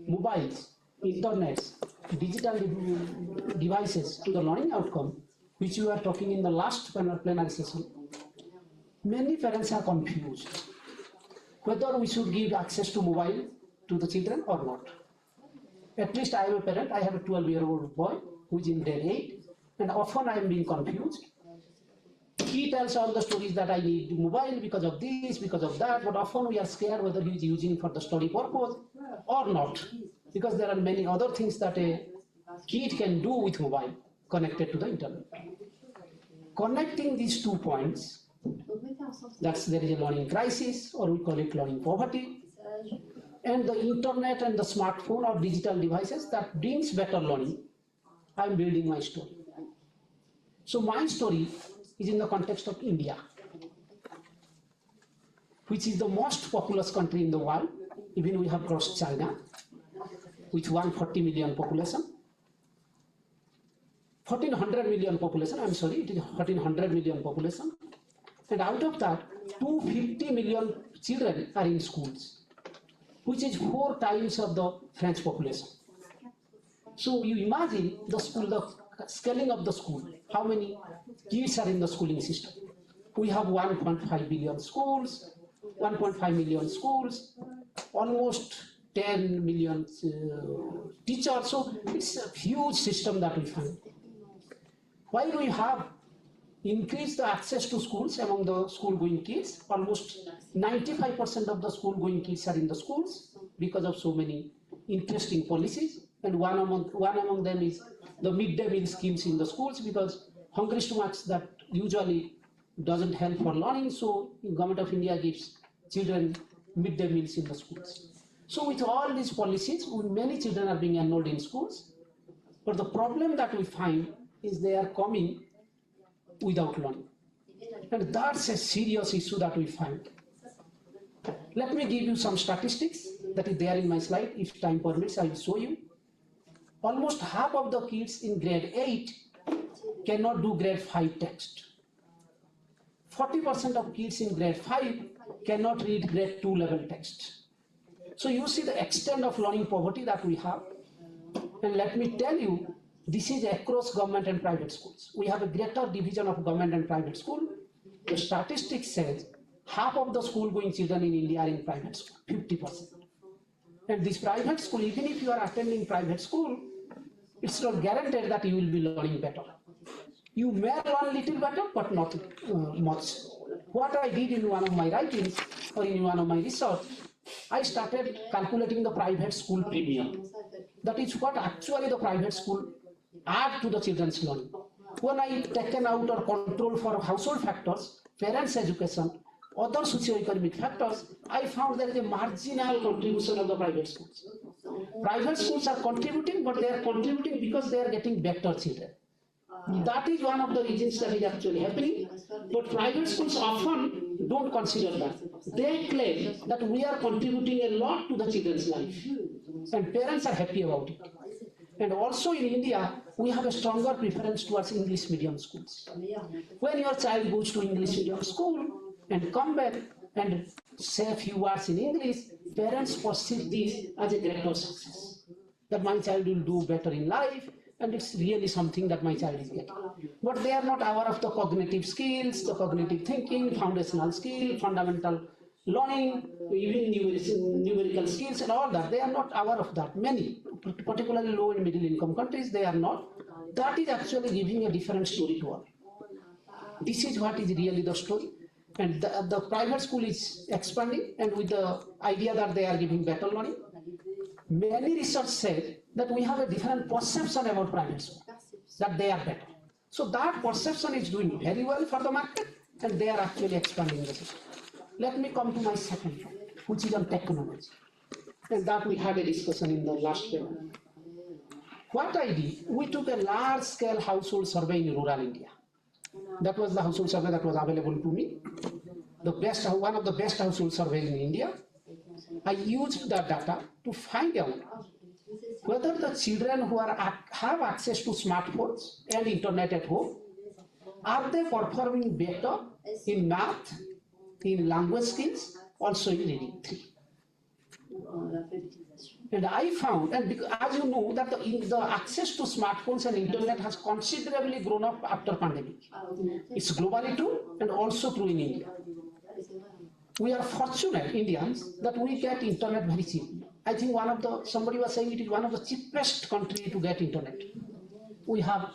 mobiles, internets, digital devices to the learning outcome, which we were talking in the last plenary session, many parents are confused whether we should give access to mobile to the children or not. At least I am a parent, I have a 12-year-old boy who is in grade 8, and often I am being confused. He tells all the stories that I need mobile because of this, because of that, but often we are scared whether he is using for the study purpose or not, because there are many other things that a kid can do with mobile connected to the internet. Connecting these 2 points, that's there is a learning crisis, or we call it learning poverty, and the internet and the smartphone or digital devices that brings better learning. I'm building my story. So my story is in the context of India, which is the most populous country in the world. Even we have crossed China with 140 million population. 1400 million population, I'm sorry, it is 1400 million population. And out of that, 250 million children are in schools, which is 4 times of the French population. So you imagine the school, the scaling of the school, how many kids are in the schooling system. We have 1.5 billion schools, 1.5 million schools, almost 10 million teachers. So it's a huge system that we find. While we have increased the access to schools among the school-going kids, almost 95% of the school-going kids are in the schools because of so many interesting policies. And one among them is the midday meal schemes in the schools, because hungry stomachs that usually doesn't help for learning, so the government of India gives children midday meals in the schools. So with all these policies, many children are being enrolled in schools, but the problem that we find is they are coming without learning. And that's a serious issue that we find. Let me give you some statistics that is there in my slide. If time permits, I will show you. Almost half of the kids in grade 8 cannot do grade 5 text. 40% of kids in grade 5 cannot read grade 2 level text. So you see the extent of learning poverty that we have. And let me tell you, this is across government and private schools. We have a greater division of government and private school. The statistics says half of the school-going children in India are in private school, 50%. And this private school, even if you are attending private school, it's not guaranteed that you will be learning better. You may learn little better, but not much. What I did in one of my writings, or in one of my research, I started calculating the private school premium. That is what actually the private school add to the children's learning. When I taken out or control for household factors, parents' education, other socio-economic factors, I found there is a marginal contribution of the private schools. Private schools are contributing, but they are contributing because they are getting better children. That is one of the reasons that is actually happening, but private schools often don't consider that. They claim that we are contributing a lot to the children's life, and parents are happy about it. And also in India, we have a stronger preference towards English medium schools. When your child goes to English medium school and come back and say a few words in English, parents perceive this as a greater success. That my child will do better in life, and it's really something that my child is getting. But they are not aware of the cognitive skills, the cognitive thinking, foundational skill, fundamental learning, even numerical skills and all that. They are not aware of that. Many, particularly low and middle income countries, they are not. That is actually giving a different story to all. This is what is really the story. And the private school is expanding, and with the idea that they are giving better learning. Many research said that we have a different perception about private school, that they are better. So that perception is doing very well for the market, and they are actually expanding the system. Let me come to my second point, which is on technology. And that we had a discussion in the last paper. What I did, we took a large-scale household survey in rural India. That was the household survey that was available to me. One of the best household surveys in India. I used the data to find out whether the children who have access to smartphones and internet at home, are they performing better in math, in language skills, also in reading 3. And I found, and because, as you know, that the access to smartphones and internet has considerably grown up after pandemic. It's globally true and also true in India. We are fortunate, Indians, that we get internet very cheaply. I think somebody was saying it is one of the cheapest country to get internet. We have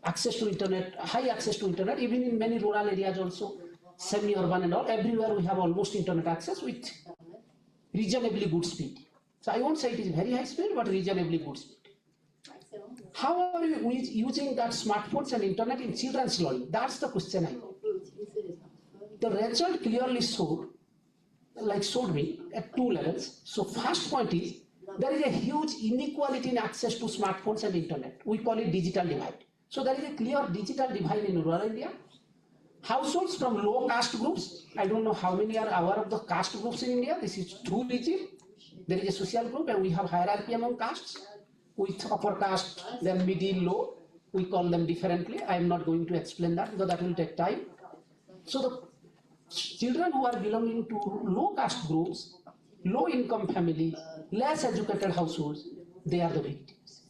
access to internet, high access to internet, even in many rural areas also, semi-urban and all, everywhere we have almost internet access with reasonably good speed. So I won't say it is very high speed, but reasonably good speed. How are we using that smartphones and internet in children's learning? That's the question I got. The result clearly showed me at 2 levels. So first point is, there is a huge inequality in access to smartphones and internet. We call it digital divide. So there is a clear digital divide in rural India. Households from low caste groups, I don't know how many are aware of the caste groups in India. This is too rigid. There is a social group and we have hierarchy among castes. With upper caste, then middle, low. We call them differently. I am not going to explain that because that will take time. So the children who are belonging to low caste groups, low income families, less educated households, they are the victims.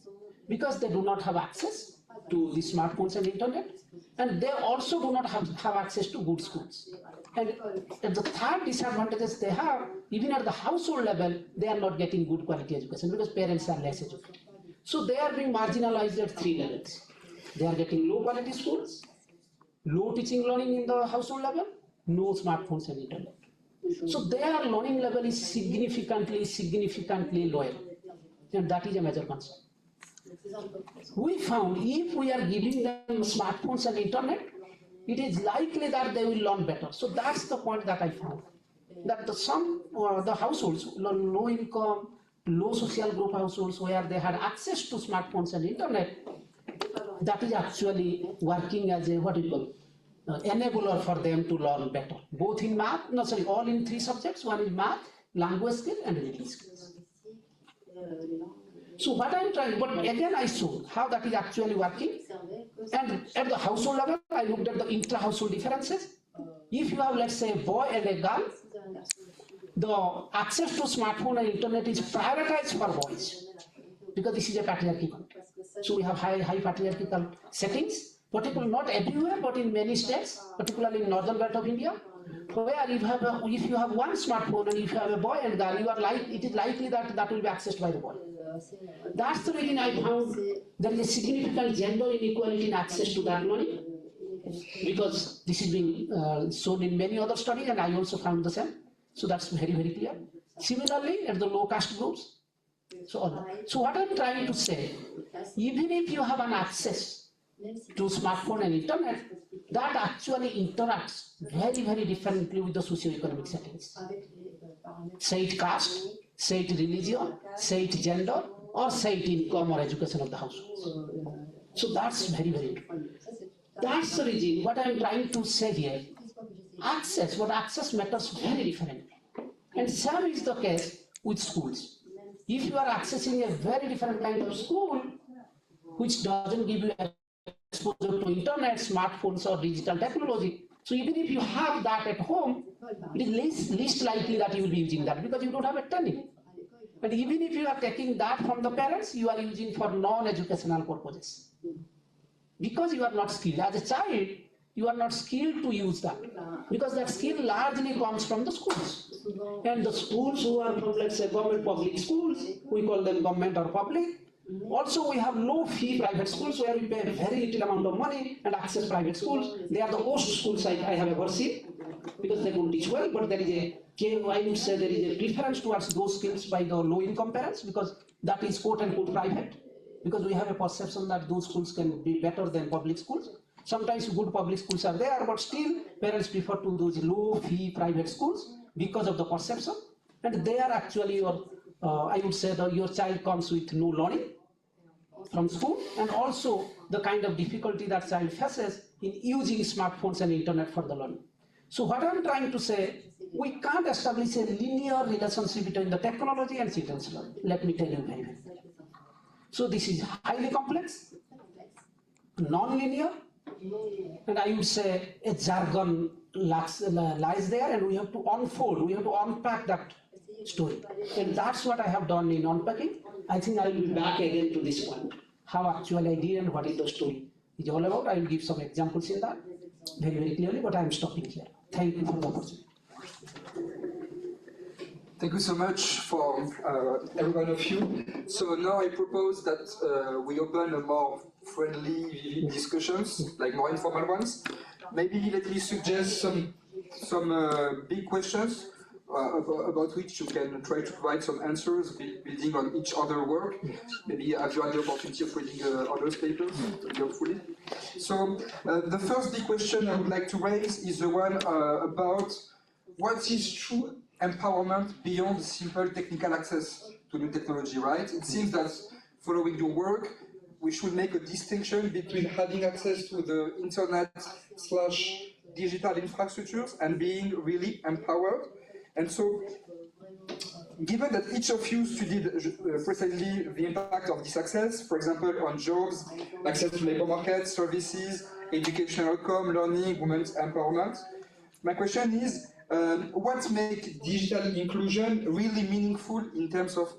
Because they do not have access to the smartphones and internet, and they also do not have access to good schools. And the third disadvantages they have, even at the household level, they are not getting good quality education because parents are less educated. So they are being marginalized at 3 levels. They are getting low quality schools, low teaching learning in the household level, no smartphones and internet. So their learning level is significantly lower, and that is a major concern. We found if we are giving them smartphones and internet, it is likely that they will learn better. So that's the point that I found. That the households, low income, low social group households where they had access to smartphones and internet, that is actually working as a enabler for them to learn better. Both in math, all in 3 subjects. One is math, language skill and reading skills. So what I'm trying, but again I showed how that is actually working. And at the household level, I looked at the intra-household differences. If you have, let's say, a boy and a girl, the access to smartphone and internet is prioritized for boys because this is a patriarchal. So we have high patriarchal settings, particularly not everywhere, but in many states, particularly in northern belt of India, where if you have one smartphone and if you have a boy and girl, it is likely that will be accessed by the boy. That's the reason I found there is a significant gender inequality in access to that learning, because this is being shown in many other studies, and I also found the same. So that's very, very clear. Similarly, at the low caste groups. So what I'm trying to say, even if you have an access to smartphone and internet, that actually interacts very, very differently with the socio-economic settings. Say it caste, say it religion, say it gender, or say it income or education of the household. So that's very, very important. That's the reason what I'm trying to say here. Access matters very differently. And same is the case with schools. If you are accessing a very different kind of school, which doesn't give you exposure to internet, smartphones or digital technology, so even if you have that at home, it is least likely that you will be using that because you don't have a training. But even if you are taking that from the parents, you are using for non-educational purposes. Because you are not skilled. As a child, you are not skilled to use that. Because that skill largely comes from the schools. And the schools who are from, let's say, government public schools, we call them government or public. Also, we have low fee private schools where we pay a very little amount of money and access private schools. They are the worst schools I have ever seen because they don't teach well, but there is I would say there is a preference towards those schools by the low income parents because that is quote unquote private, because we have a perception that those schools can be better than public schools. Sometimes good public schools are there, but still parents prefer to those low fee private schools because of the perception. And they are actually, I would say that your child comes with no learning from school, and also the kind of difficulty that child faces in using smartphones and internet for the learning. So what I'm trying to say, we can't establish a linear relationship between the technology and children's learning. Let me tell you very well. So this is highly complex, non-linear, and I would say a jargon lies there, and we have to unfold, we have to unpack that story. And that's what I have done in unpacking. I think I will be back again to this point, how actually I did and what is the story is all about. I will give some examples in that very, very clearly, but I am stopping here. Thank you for the opportunity. Thank you so much for every one of you. So now I propose that we open a more friendly, vivid discussions, like more informal ones. Maybe let me suggest some big questions about which you can try to provide some answers, building on each other work. Maybe have you had the opportunity of reading others' papers, hopefully. So the first big question I would like to raise is the one about what is true empowerment beyond simple technical access to new technology, right? It seems that following your work, we should make a distinction between having access to the internet/digital infrastructures and being really empowered. And so, given that each of you studied precisely the impact of this access, for example, on jobs, access to labor markets, services, educational outcome, learning, women's empowerment, my question is, what makes digital inclusion really meaningful in terms of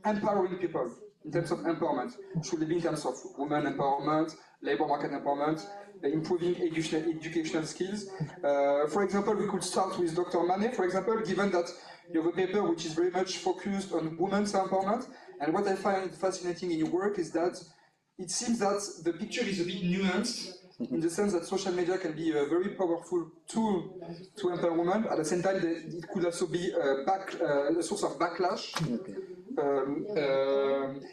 empowering people, in terms of empowerment? Should it be in terms of women empowerment, labor market empowerment, improving educational skills? For example, we could start with Dr. Mané, for example, given that you have a paper which is very much focused on women's empowerment, and what I find fascinating in your work is that it seems that the picture is a bit nuanced, in the sense that social media can be a very powerful tool to empower women. At the same time, it could also be a source of backlash.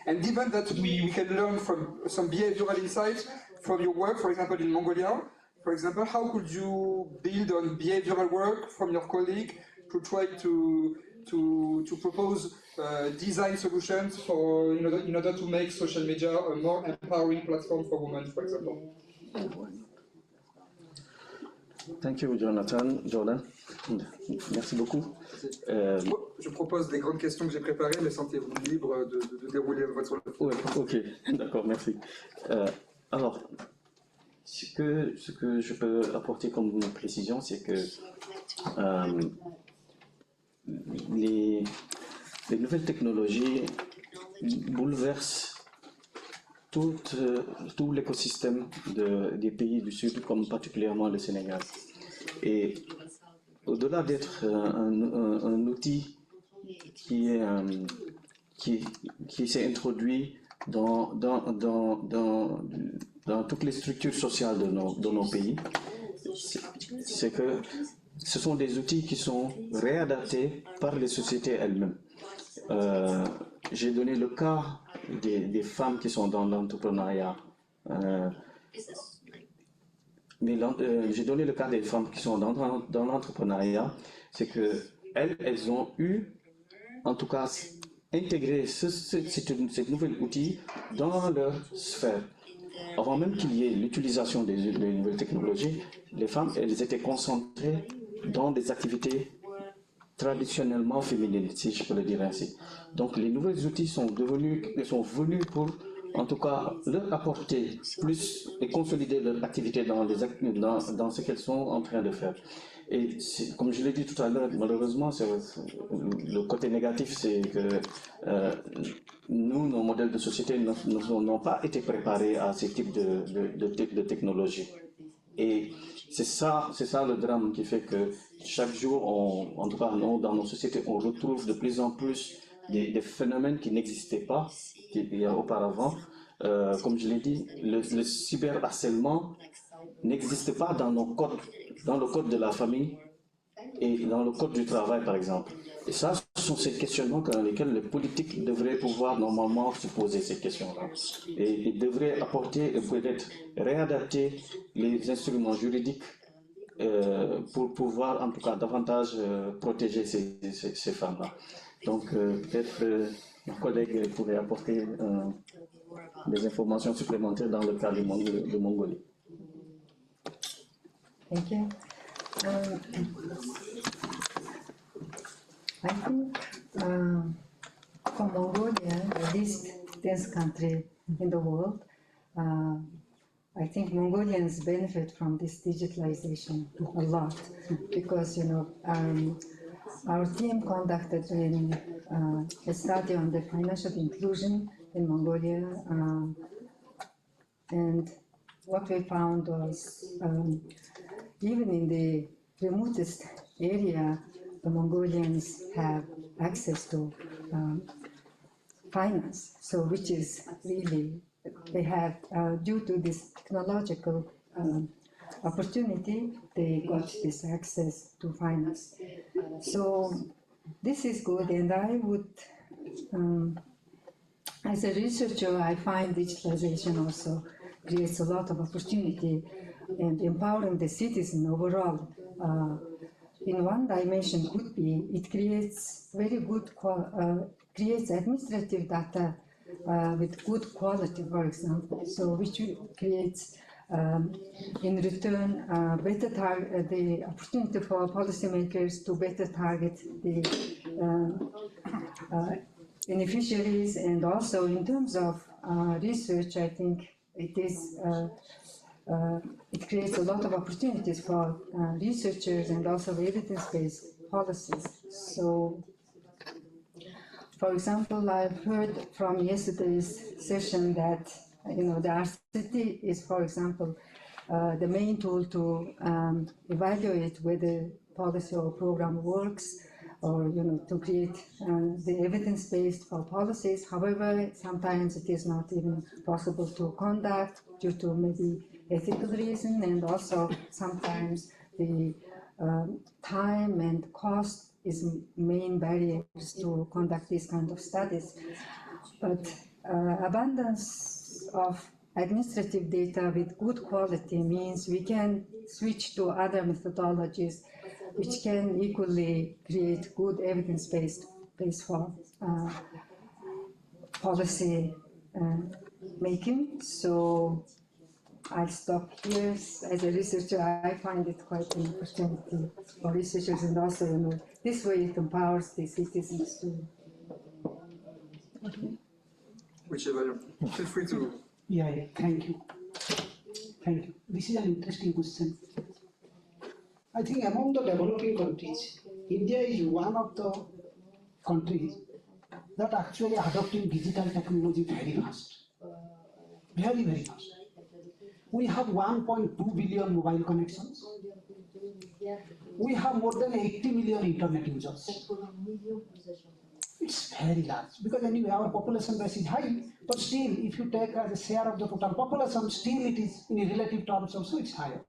And given that we can learn from some behavioral insights from your work, for example, in Mongolia, for example, how could you build on behavioral work from your colleague to try to propose design solutions for in order to make social media a more empowering platform for women, for example? Thank you, Jordan. Merci beaucoup. Je propose des grandes questions que j'ai préparées, mais sentez-vous libre de dérouler votre... Oui, ok, d'accord, merci. Alors, ce que je peux apporter comme précision, c'est que les nouvelles technologies bouleversent tout l'écosystème des pays du Sud, comme particulièrement le Sénégal. Et au-delà d'être un outil qui s'est introduit dans toutes les structures sociales de nos pays, c'est que ce sont des outils qui sont réadaptés par les sociétés elles-mêmes. J'ai donné le cas des femmes qui sont dans l'entrepreneuriat. J'ai donné le cas des femmes qui sont dans l'entrepreneuriat, c'est qu'elles ont eu, en tout cas, intégré ce nouvel outil dans leur sphère. Avant même qu'il y ait l'utilisation des nouvelles technologies, les femmes, elles étaient concentrées dans des activités traditionnellement féminines, si je peux le dire ainsi. Donc les nouveaux outils sont venus pour, en tout cas, leur apporter plus et consolider leur activité dans ce qu'elles sont en train de faire. Et comme je l'ai dit tout à l'heure, malheureusement, le côté négatif, c'est que nous, nos modèles de société n'ont pas été préparés à ce type de technologie. Et c'est ça le drame qui fait que chaque jour, en tout cas dans nos sociétés, on retrouve de plus en plus des phénomènes qui n'existaient pas il y a auparavant. Comme je l'ai dit, le cyberharcèlement n'existe pas dans le code de la famille et dans le code du travail, par exemple. Et ça, ce sont ces questionnements dans lesquels les politiques devraient pouvoir normalement se poser ces questions-là. Et ils devraient apporter et peut-être réadapter les instruments juridiques pour pouvoir, en tout cas, davantage protéger ces femmes-là. Donc, peut-être mon collègue pourrait apporter des informations supplémentaires dans le cas de Mongolie. Thank you. I think for Mongolia, the least dense country in the world, I think Mongolians benefit from this digitalization a lot because, our team conducted a study on the financial inclusion in Mongolia, and what we found was even in the remotest area, the Mongolians have access to finance, so which is really, they have, due to this technological opportunity, they got this access to finance. So this is good, and I would, as a researcher, I find digitalization also creates a lot of opportunity and empowering the citizen overall. In one dimension could be, it creates very good, creates administrative data with good quality, for example, so which creates in return better the opportunity for policymakers to better target the beneficiaries, and also in terms of research, I think it is it creates a lot of opportunities for researchers and also evidence-based policies. So, for example, I've heard from yesterday's session that the RCT is, for example, the main tool to evaluate whether policy or program works, or to create the evidence-based for policies. However, sometimes it is not even possible to conduct due to maybe ethical reason, and also sometimes the time and cost is main barriers to conduct these kind of studies. But abundance of administrative data with good quality means we can switch to other methodologies which can equally create good evidence-based base for policy making. So I'll stop here. As a researcher, I find it quite an opportunity for researchers, and also, this way it empowers the citizens too. Whichever, feel free to. Yeah, thank you. Thank you. This is an interesting question. I think among the developing countries, India is one of the countries that actually adopting digital technology very fast. Very, very fast. We have 1.2 billion mobile connections. We have more than 80 million internet users. It's very large, because anyway our population base is high, but still if you take as a share of the total population, still it is in relative terms also it's higher.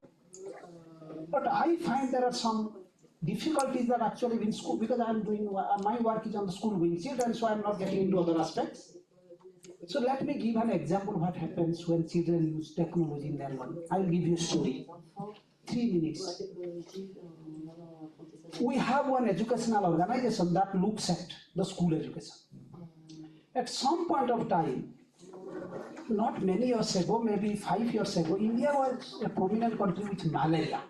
But I find there are some difficulties that actually in school, because I am doing, my work is on the school going children, so I am not getting into other aspects. So let me give an example what happens when children use technology in their learning. I will give you a story. 3 minutes. We have one educational organization that looks at the school education. At some point of time, not many years ago, maybe 5 years ago, India was a prominent country with malaria,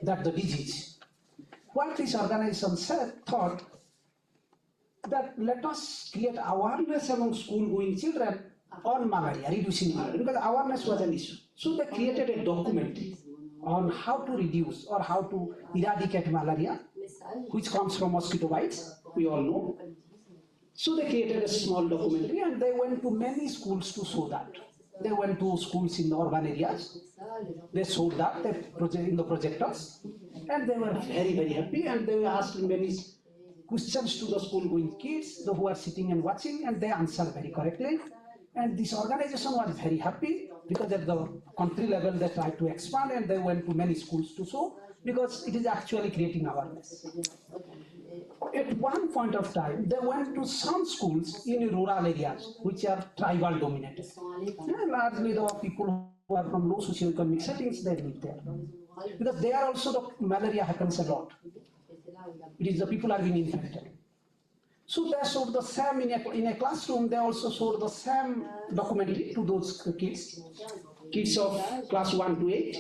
that the disease. What this organization thought that let us create awareness among school-going children on malaria, reducing malaria, because awareness was an issue. So they created a document on how to reduce or how to eradicate malaria, which comes from mosquito bites, we all know. So they created a small documentary and they went to many schools to show that. They went to schools in the urban areas, they showed that in the projectors, and they were very, very happy, and they were asked many questions to the school-going kids who are sitting and watching, and they answered very correctly. And this organization was very happy, because at the country level they tried to expand, and they went to many schools to show, because it is actually creating awareness. At one point of time, they went to some schools in rural areas, which are tribal dominated. And largely the people who are from low socioeconomic settings, they live there. Because there also the malaria happens a lot. It is the people are being infected. So they showed the same in a classroom. They also showed the same documentary to those kids of class 1 to 8.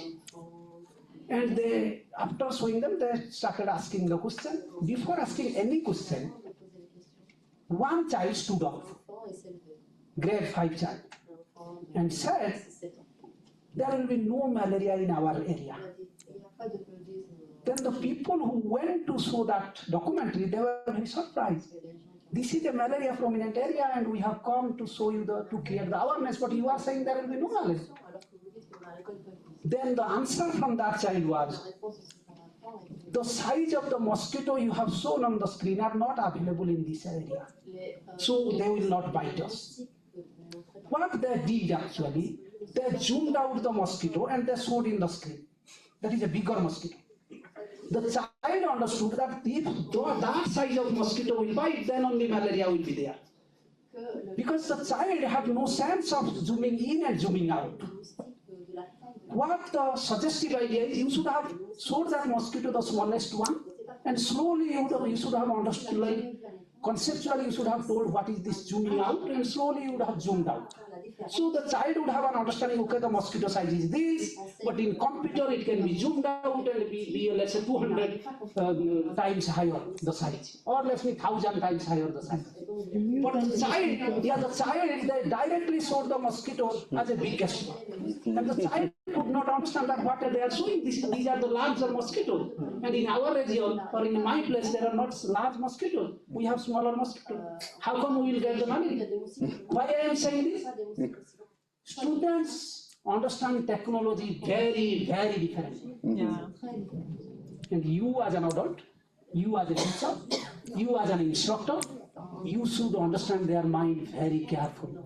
And they, after showing them, they started asking the question. Before asking any question, one child stood up, grade 5 child, and said, there will be no malaria in our area. Then the people who went to show that documentary, they were very surprised. This is a malaria prominent area and we have come to show you to create the awareness, but you are saying there will be no malaria. Then the answer from that child was, the size of the mosquito you have shown on the screen are not available in this area. So they will not bite us. What they did actually, they zoomed out the mosquito and they showed in the screen. That is a bigger mosquito. The child understood that if that size of mosquito will bite, then only malaria will be there. Because the child had no sense of zooming in and zooming out. What the suggestive idea is, you should have showed that mosquito the smallest one, and slowly you should have understood, like conceptually you should have told what is this zooming out, and slowly you would have zoomed out. So the child would have an understanding, okay, the mosquito size is this, but in computer it can be zoomed out and be let's say 200 times higher the size, or let's say 1,000 times higher the size. But the child, they directly showed the mosquito as a biggest one. And the child could not understand that what they are showing, these are the larger mosquitoes. And in our region, or in my place, there are not large mosquitoes. We have smaller mosquitoes. How come we will get the malaria? Why I am saying this? Students understand technology very, very differently. Yeah. And you as an adult, you as a teacher, you as an instructor, you should understand their mind very carefully.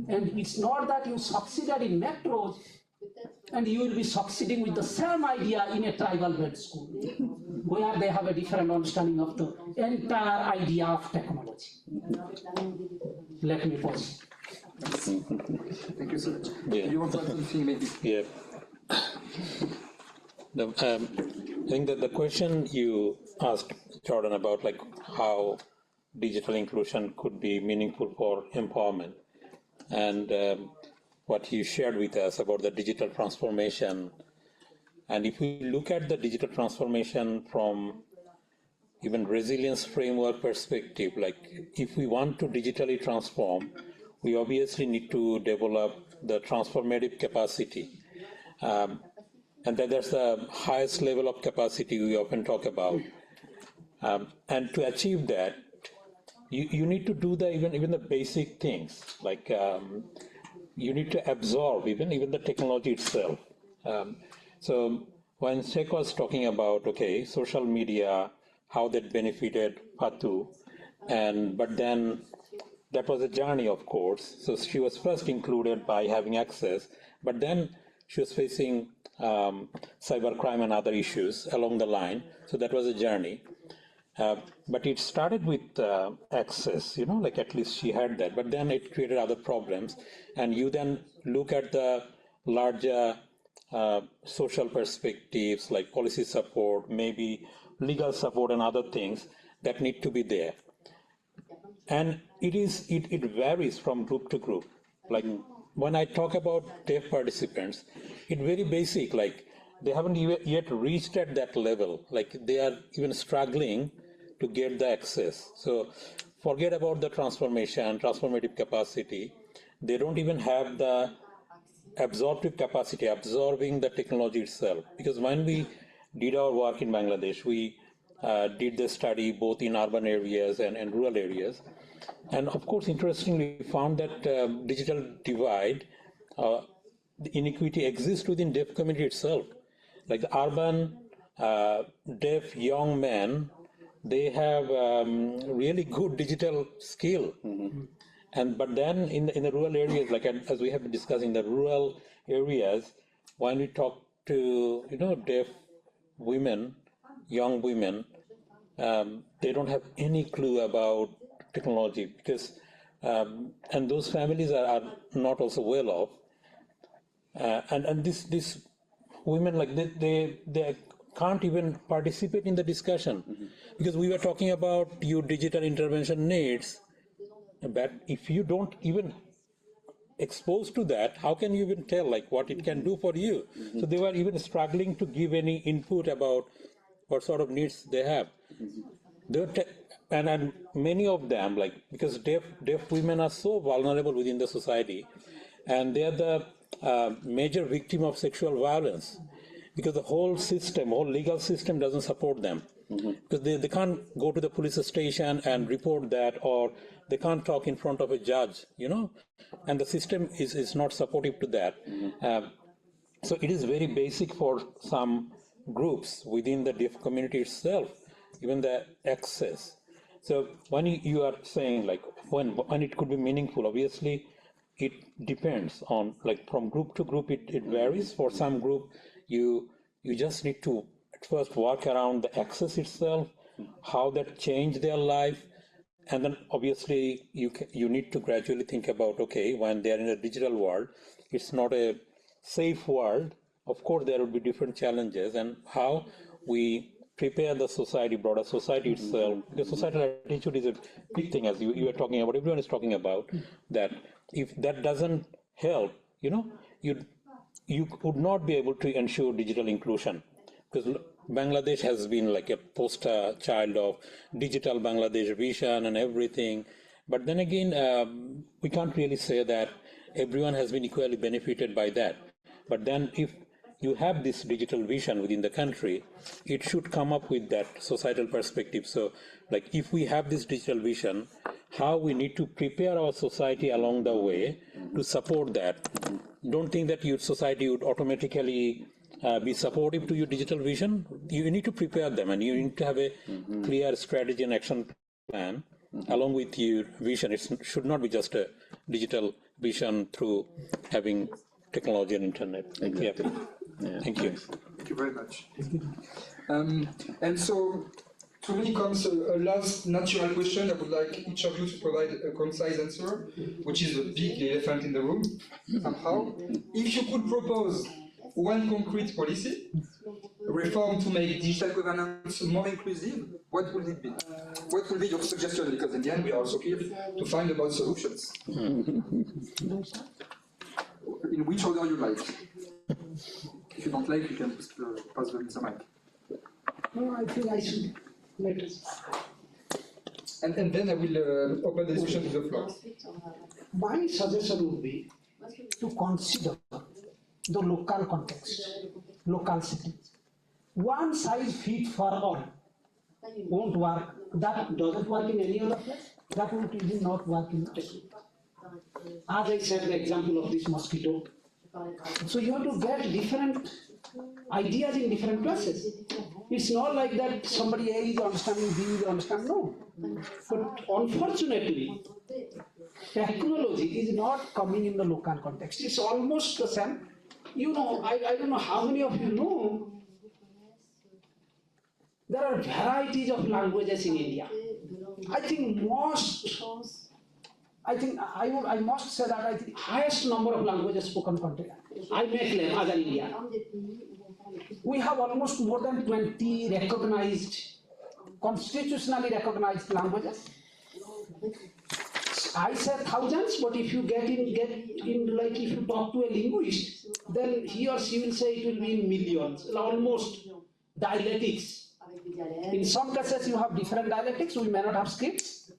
And it's not that you succeeded in metros and you will be succeeding with the same idea in a tribal-based school, where they have a different understanding of the entire idea of technology. Let me pause. Thank you so much. Yeah. You want to add something, maybe? Yeah. I think that the question you asked, Jordan, about like how digital inclusion could be meaningful for empowerment, and what you shared with us about the digital transformation. And if we look at the digital transformation from even resilience framework perspective, like if we want to digitally transform, we obviously need to develop the transformative capacity. And that there's the highest level of capacity we often talk about. And to achieve that, you need to do even the basic things, like you need to absorb even the technology itself. So when Cheikh was talking about, okay, social media, how that benefited Patu, but then that was a journey, of course. So she was first included by having access, but then she was facing cybercrime and other issues along the line. So that was a journey. But it started with access, like at least she had that, but then it created other problems. And you then look at the larger social perspectives, like policy support, maybe legal support and other things that need to be there. And it varies from group to group. Like when I talk about deaf participants, it's very basic, like they haven't yet reached at that level, like they are even struggling to get the access. So forget about the transformative capacity. They don't even have the absorptive capacity, absorbing the technology itself. Because when we did our work in Bangladesh, we did the study both in urban areas and rural areas. And of course, interestingly, we found that digital divide, the inequity exists within deaf community itself. Like the urban deaf young men, they have really good digital skill. Mm-hmm. But then in the rural areas, like as we have been discussing, the rural areas, when we talk to deaf women, young women, they don't have any clue about technology because and those families are not also well off, and this women, like they can't even participate in the discussion. Mm-hmm. Because we were talking about your digital intervention needs, but if you don't even exposed to that, how can you even tell like what it can do for you? So they were even struggling to give any input about what sort of needs they have. And many of them, like, because deaf women are so vulnerable within the society, and they are the major victim of sexual violence, because the whole legal system doesn't support them. Because they can't go to the police station and report that, or they can't talk in front of a judge, and the system is not supportive to that. So it is very basic for some groups within the deaf community itself, even the access. So when you are saying like when it could be meaningful, obviously it depends on, like, from group to group it varies. For some group you just need to at first work around the access itself, how that changed their life, and then obviously you need to gradually think about, okay, when they are in a digital world, it's not a safe world. Of course there will be different challenges, and how we prepare the society, broader society itself. The societal attitude is a big thing, as you are talking about, everyone is talking about, that if that doesn't help, you would not be able to ensure digital inclusion. Because Bangladesh has been like a poster child of digital Bangladesh vision and everything. But then again, we can't really say that everyone has been equally benefited by that. But then if you have this digital vision within the country, it should come up with that societal perspective. So like if we have this digital vision, how we need to prepare our society along the way to support that. Don't think that your society would automatically be supportive to your digital vision. You need to prepare them, and you need to have a clear strategy and action plan along with your vision. It should not be just a digital vision through having technology and internet. Exactly. Yeah. Thank you. Thank you very much. And so to me comes a last natural question. I would like each of you to provide a concise answer, which is a big elephant in the room, somehow. If you could propose one concrete policy, reform to make digital governance more inclusive, what would it be? What would be your suggestion? Because in the end, we are also here to find about solutions. In which order you like. If you don't like, you can pass them the mic. No, I think I should let us. And then I will open the discussion to the floor. My suggestion would be to consider the local context, local settings. One size fits for all won't work. That doesn't work in any other place. That would even not work in Turkey. As I said, the example of this mosquito. So you have to get different ideas in different places. It's not like that somebody A is understanding, B is understanding, no. But unfortunately, technology is not coming in the local context. It's almost the same. I don't know how many of you know, there are varieties of languages in India. I must say that I think highest number of languages spoken country. I make them as an Indian. We have almost more than 20 recognized, constitutionally recognized languages. I said thousands, but if you get in, like if you talk to a linguist, then he or she will say it will be in millions, almost dialectics. In some cases you have different dialectics, we may not have scripts.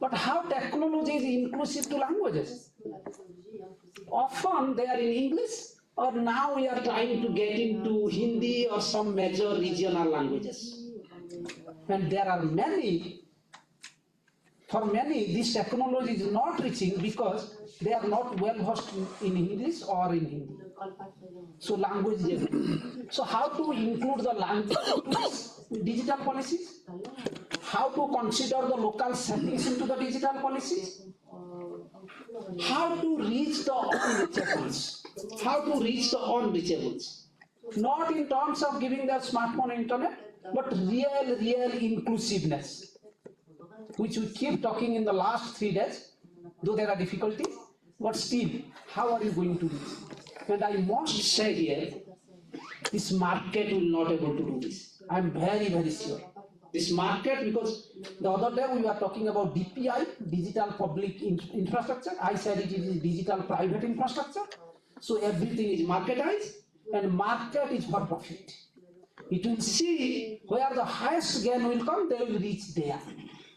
But how technology is inclusive to languages? Often they are in English, or now we are trying to get into Hindi or some major regional languages. And there are many, for many, this technology is not reaching because they are not well versed in English or in Hindi. So language is everything. So how to include the language into digital policies? How to consider the local settings into the digital policies? How to reach the unreachables? How to reach the unreachables? Not in terms of giving their smartphone internet, but real inclusiveness, which we keep talking in the last 3 days, though there are difficulties, but still, how are you going to do this? And I must say here, this market will not able to do this. I am very, very sure. this market, because the other day we were talking about DPI, digital public infrastructure. I said it is digital private infrastructure. So everything is marketized, and market is for profit. It will see where the highest gain will come, they will reach there.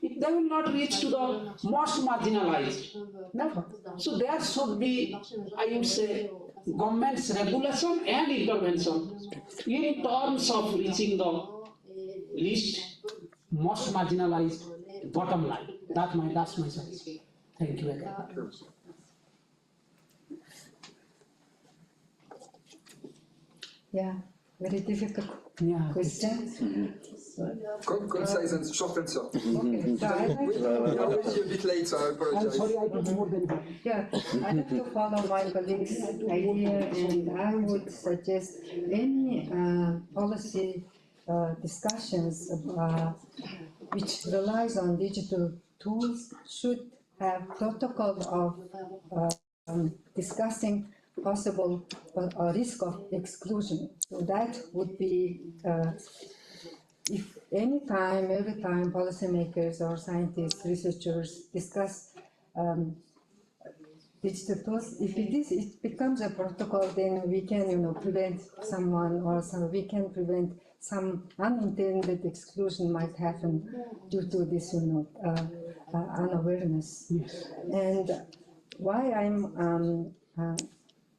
They will not reach to the most marginalized. Never. So there should be, I would say, government's regulation and intervention in terms of reaching the least, most marginalized bottom line. That's my suggestion. Thank you again. Yeah, very difficult question. Concise and short answer. Okay, so I like We're already a bit late, so I I'm apologize. sorry, I took more than you. Yeah, I like to follow my colleague's idea, and I would suggest any policy discussions which relies on digital tools should have protocol of discussing possible risk of exclusion. So that would be if every time policymakers or scientists, researchers discuss digital tools, if it becomes a protocol, then we can, prevent someone, or we can prevent some unintended exclusion might happen due to this, unawareness. Yes. And why I'm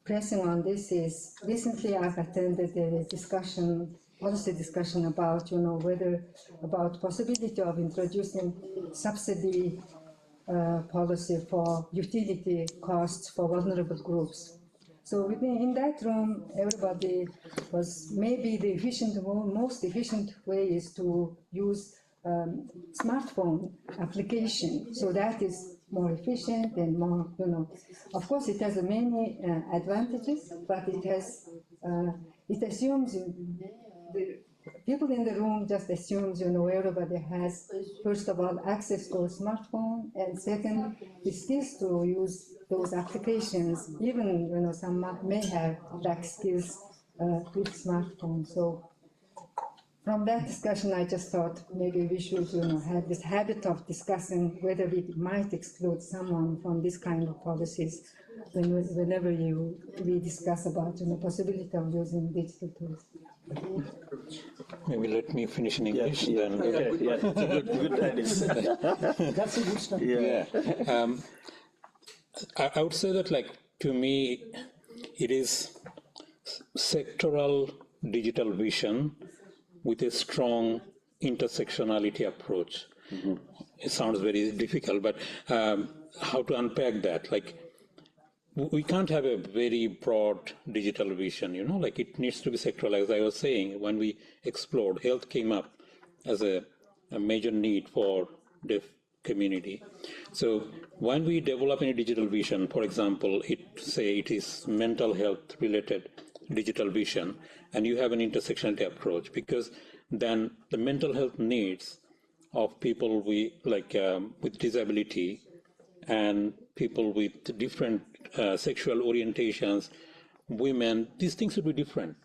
pressing on this is recently I've attended a policy discussion about, about possibility of introducing subsidy policy for utility costs for vulnerable groups. So in that room, everybody was maybe the most efficient way is to use smartphone application. So that is more efficient and more, of course it has many advantages, but it assumes the people in the room just assumes, everybody has, first of all, access to a smartphone, and second, the skills to use those applications, even, some may have lack skills with smartphones. So from that discussion, I just thought maybe we should, have this habit of discussing whether we might exclude someone from this kind of policies whenever we discuss about, possibility of using digital tools. Maybe let me finish in English then. Okay, yeah, good idea. That's a good start. Yeah. I would say that, to me, it is sectoral digital vision with a strong intersectionality approach. Mm-hmm. It sounds very difficult, but how to unpack that? We can't have a very broad digital vision, it needs to be sectoral. As I was saying, when we explored, health came up as a major need for deaf community. So when we develop any digital vision, for example, it is mental health related digital vision, and you have an intersectionality approach, because then the mental health needs of people with disability and people with different sexual orientations, women, these things would be different.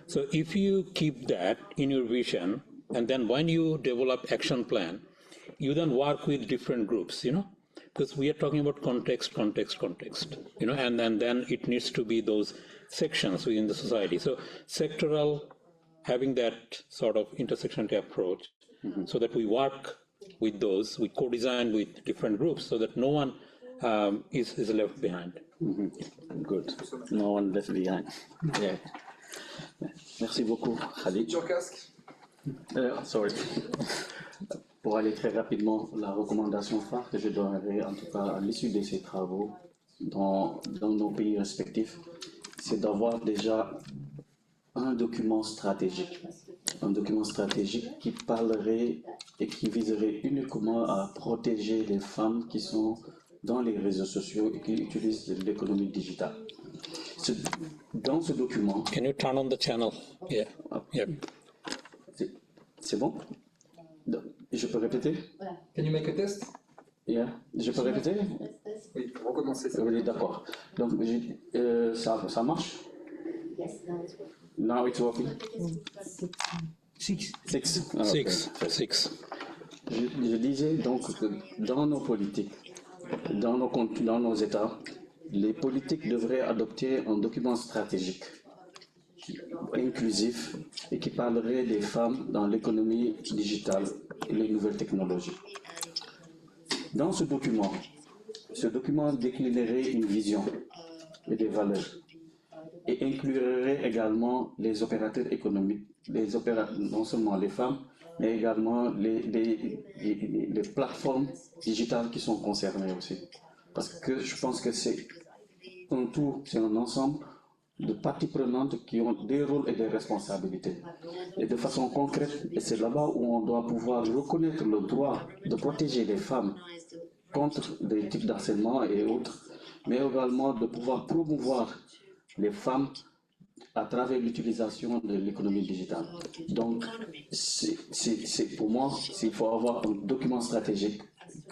So if you keep that in your vision, and then when you develop action plan, you then work with different groups, because we are talking about context, and then it needs to be those sections within the society. So sectoral, having that sort of intersectionality approach, so that we work with those, we co-design with different groups, so that no one is left behind. Mm-hmm. Good. No one left behind. Yeah. Merci beaucoup, Khalid. Your casque. Sorry. Pour aller très rapidement, la recommandation phare que je donnerai, en tout cas à l'issue de ces travaux dans nos pays respectifs, c'est d'avoir déjà un document stratégique qui parlerait et qui viserait uniquement à protéger les femmes qui sont dans les réseaux sociaux et qui utilisent l'économie digitale. Dans ce document... Can you turn on the channel? Yeah. Yep. C'est bon? Je peux répéter? Can you make a test? Yeah. Je peux répéter? Oui, recommencer ça. Oui, d'accord. Donc, ça marche? Now it's working. Six. Six. Je disais donc que dans nos politiques, dans nos États, les politiques devraient adopter un document stratégique inclusif et qui parlerait des femmes dans l'économie digitale et les nouvelles technologies. Dans ce document déclinerait une vision et des valeurs et inclurait également les opérateurs économiques, non seulement les femmes, mais également les plateformes digitales qui sont concernées aussi. Parce que je pense que c'est un tout, c'est un ensemble de parties prenantes qui ont des rôles et des responsabilités. Et de façon concrète, et c'est là-bas où on doit pouvoir reconnaître le droit de protéger les femmes contre des types d'harcèlement et autres, mais également de pouvoir promouvoir les femmes à travers l'utilisation de l'économie digitale. Donc, c'est pour moi, il faut avoir un document stratégique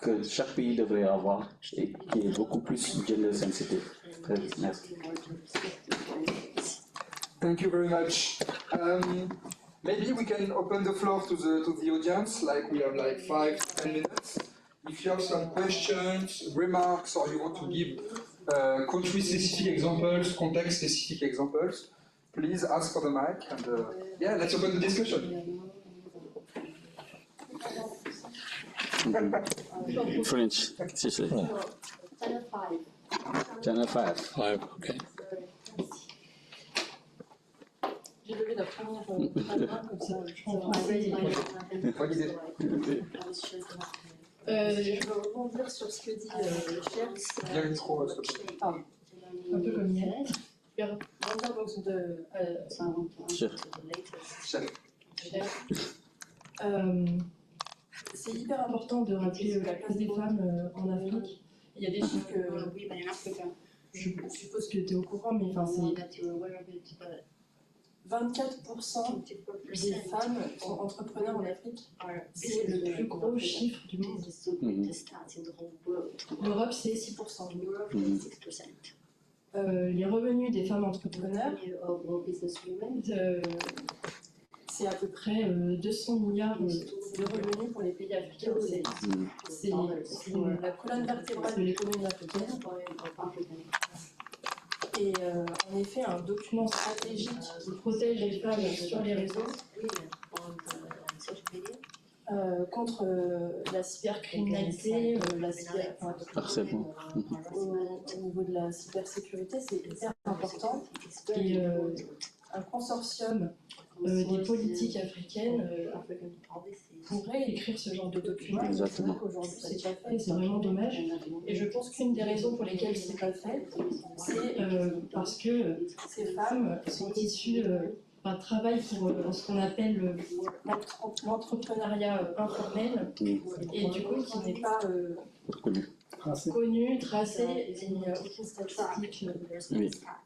que chaque pays devrait avoir et qui est beaucoup plus gender sensitive. Merci. Thank you very much. Maybe we can open the floor to the audience, like we have like 5-10 minutes. If you have some questions, remarks, or you want to give country-specific examples, context-specific examples, please ask for the mic, and yeah, let's open the discussion. French, Channel 5. Okay. J'ai levé la première main, comme ça je comprends. Je veux rebondir sur ce que dit Cheikh. Bien le micro, Un peu comme hier. Je vais rebondir donc de c'est hyper important de rappeler la place des femmes en Afrique. Il y a des chiffres que je suppose que tu es au courant, mais enfin c'est 24% des femmes sont entrepreneurs en Afrique. C'est le plus gros chiffre du monde. L'Europe, c'est 6%. Les revenus des femmes entrepreneurs, c'est à peu près 200 milliards de revenus pour les pays africains. C'est la colonne vertébrale de l'économie africaine. Et en effet, un document stratégique qui protège les femmes sur les réseaux contre la cybercriminalité, au niveau de la cybersécurité, c'est hyper important. Et un consortium des politiques africaines pourrait écrire ce genre de document. Aujourd'hui, c'est pas fait, c'est vraiment dommage. Et je pense qu'une des raisons pour lesquelles c'est pas fait, c'est parce que ces femmes sont issues travaillent pour ce qu'on appelle l'entrepreneuriat informel, et du coup qui n'est pas connu, tracé, et il n'y a aucune statistique.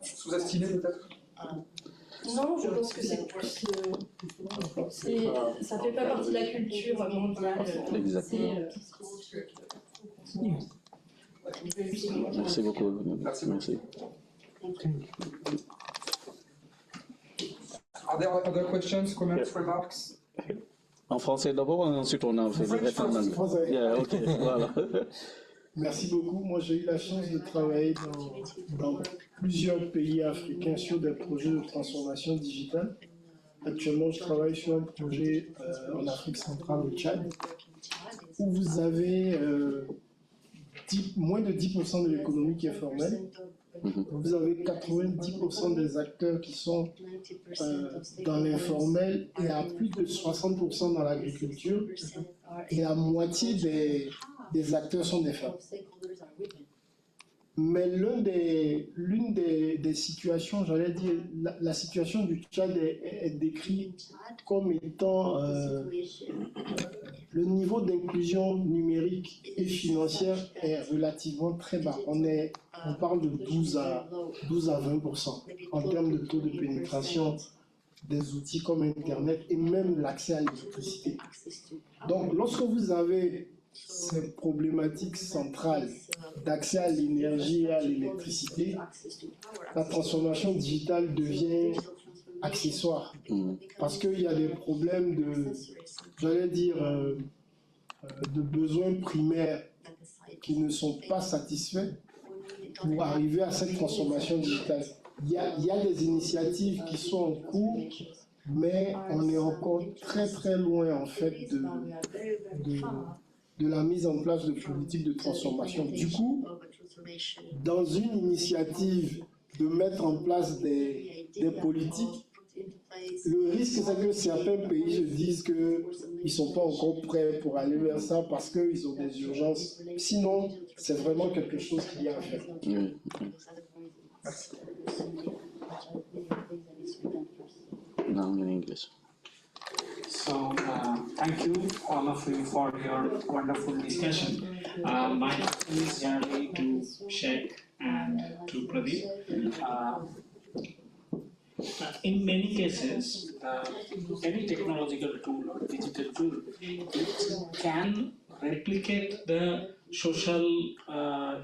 Sous-estimé peut-être? Non, je pense que c'est plus. Ça fait pas partie de la culture mondiale. Merci beaucoup. Merci. Are there other questions, comments, remarks? En français d'abord, ensuite on a fait des référendums. Yeah, ok, voilà. Merci beaucoup. Moi, j'ai eu la chance de travailler dans plusieurs pays africains sur des projets de transformation digitale. Actuellement, je travaille sur un projet en Afrique centrale, au Tchad, où vous avez moins de 10% de l'économie qui est formelle. Vous avez 90% des acteurs qui sont dans l'informel et à plus de 60% dans l'agriculture, et la moitié des acteurs sont des femmes. Mais l'une des situations, j'allais dire, la situation du Tchad est décrite comme étant le niveau d'inclusion numérique et financière est relativement très bas. On parle de 12 à 20% en termes de taux de pénétration des outils comme Internet et même l'accès à l'électricité. Donc, lorsque vous avez ces problématiques centrales d'accès à l'énergie et à l'électricité, la transformation digitale devient accessoire. Parce qu'il y a des problèmes de, j'allais dire, de besoins primaires qui ne sont pas satisfaits pour arriver à cette transformation digitale. Il y a des initiatives qui sont en cours, mais on est encore très très loin en fait de la mise en place de politiques de transformation. Du coup, dans une initiative de mettre en place des politiques, le risque c'est que certains pays se disent qu'ils ne sont pas encore prêts pour aller vers ça parce qu'ils ont des urgences. Sinon, c'est vraiment quelque chose qu'il y a à faire. Now in English. So, thank you all of you for your wonderful discussion. My question is generally to Cheikh and to Pradeep. In many cases, any technological tool or digital tool, it can replicate the social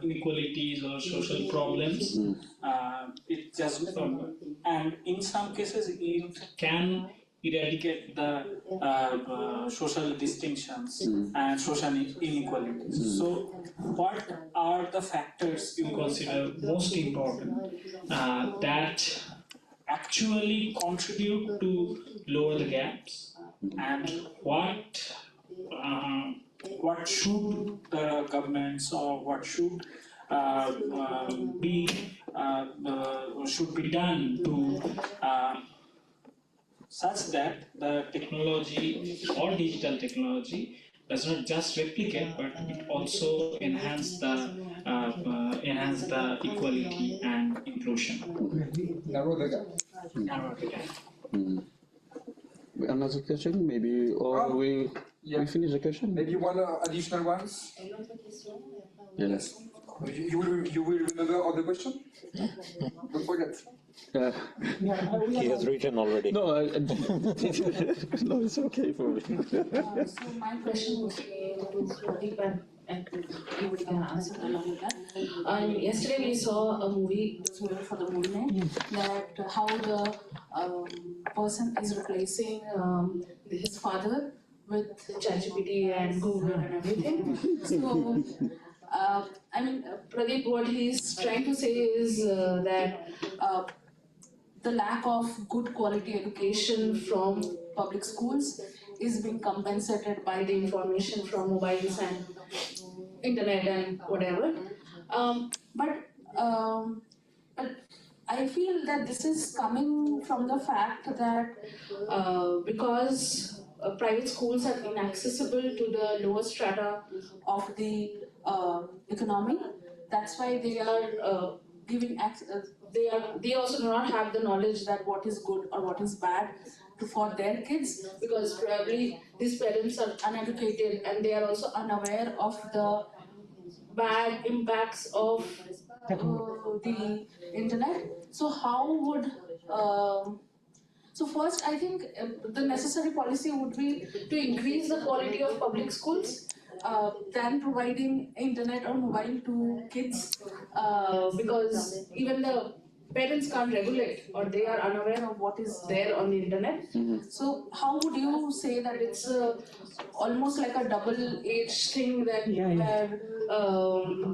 inequalities or social problems. It just and in some cases it can eradicate the social distinctions and social inequalities. So, what are the factors you consider most important that actually contribute to lower the gaps, and what should the governments or what should be done to such that the technology or digital technology does not just replicate, but it also enhance the equality and inclusion. Narrow the gap. Narrow the gap. Another question, maybe, or we finish the question? Maybe one additional ones? Yes. You will remember all the question? Don't forget. He has written already. No, no, it's okay for me. So my question would be to Pradeep and you would answer along with that. Yesterday we saw a movie, for the movie name, that how the person is replacing his father with ChatGPT and Google and everything. So, I mean, Pradeep, what he's trying to say is that the lack of good quality education from public schools is being compensated by the information from mobiles and internet and whatever. But I feel that this is coming from the fact that because private schools are inaccessible to the lower strata of the economy, that's why they are giving access. They also do not have the knowledge that what is good or what is bad for their kids, because probably these parents are uneducated and they are also unaware of the bad impacts of the internet. So how would so first, I think the necessary policy would be to increase the quality of public schools than providing internet or mobile to kids, because even the parents can't regulate or they are unaware of what is there on the internet. So how would you say that it's almost like a double-edged thing that where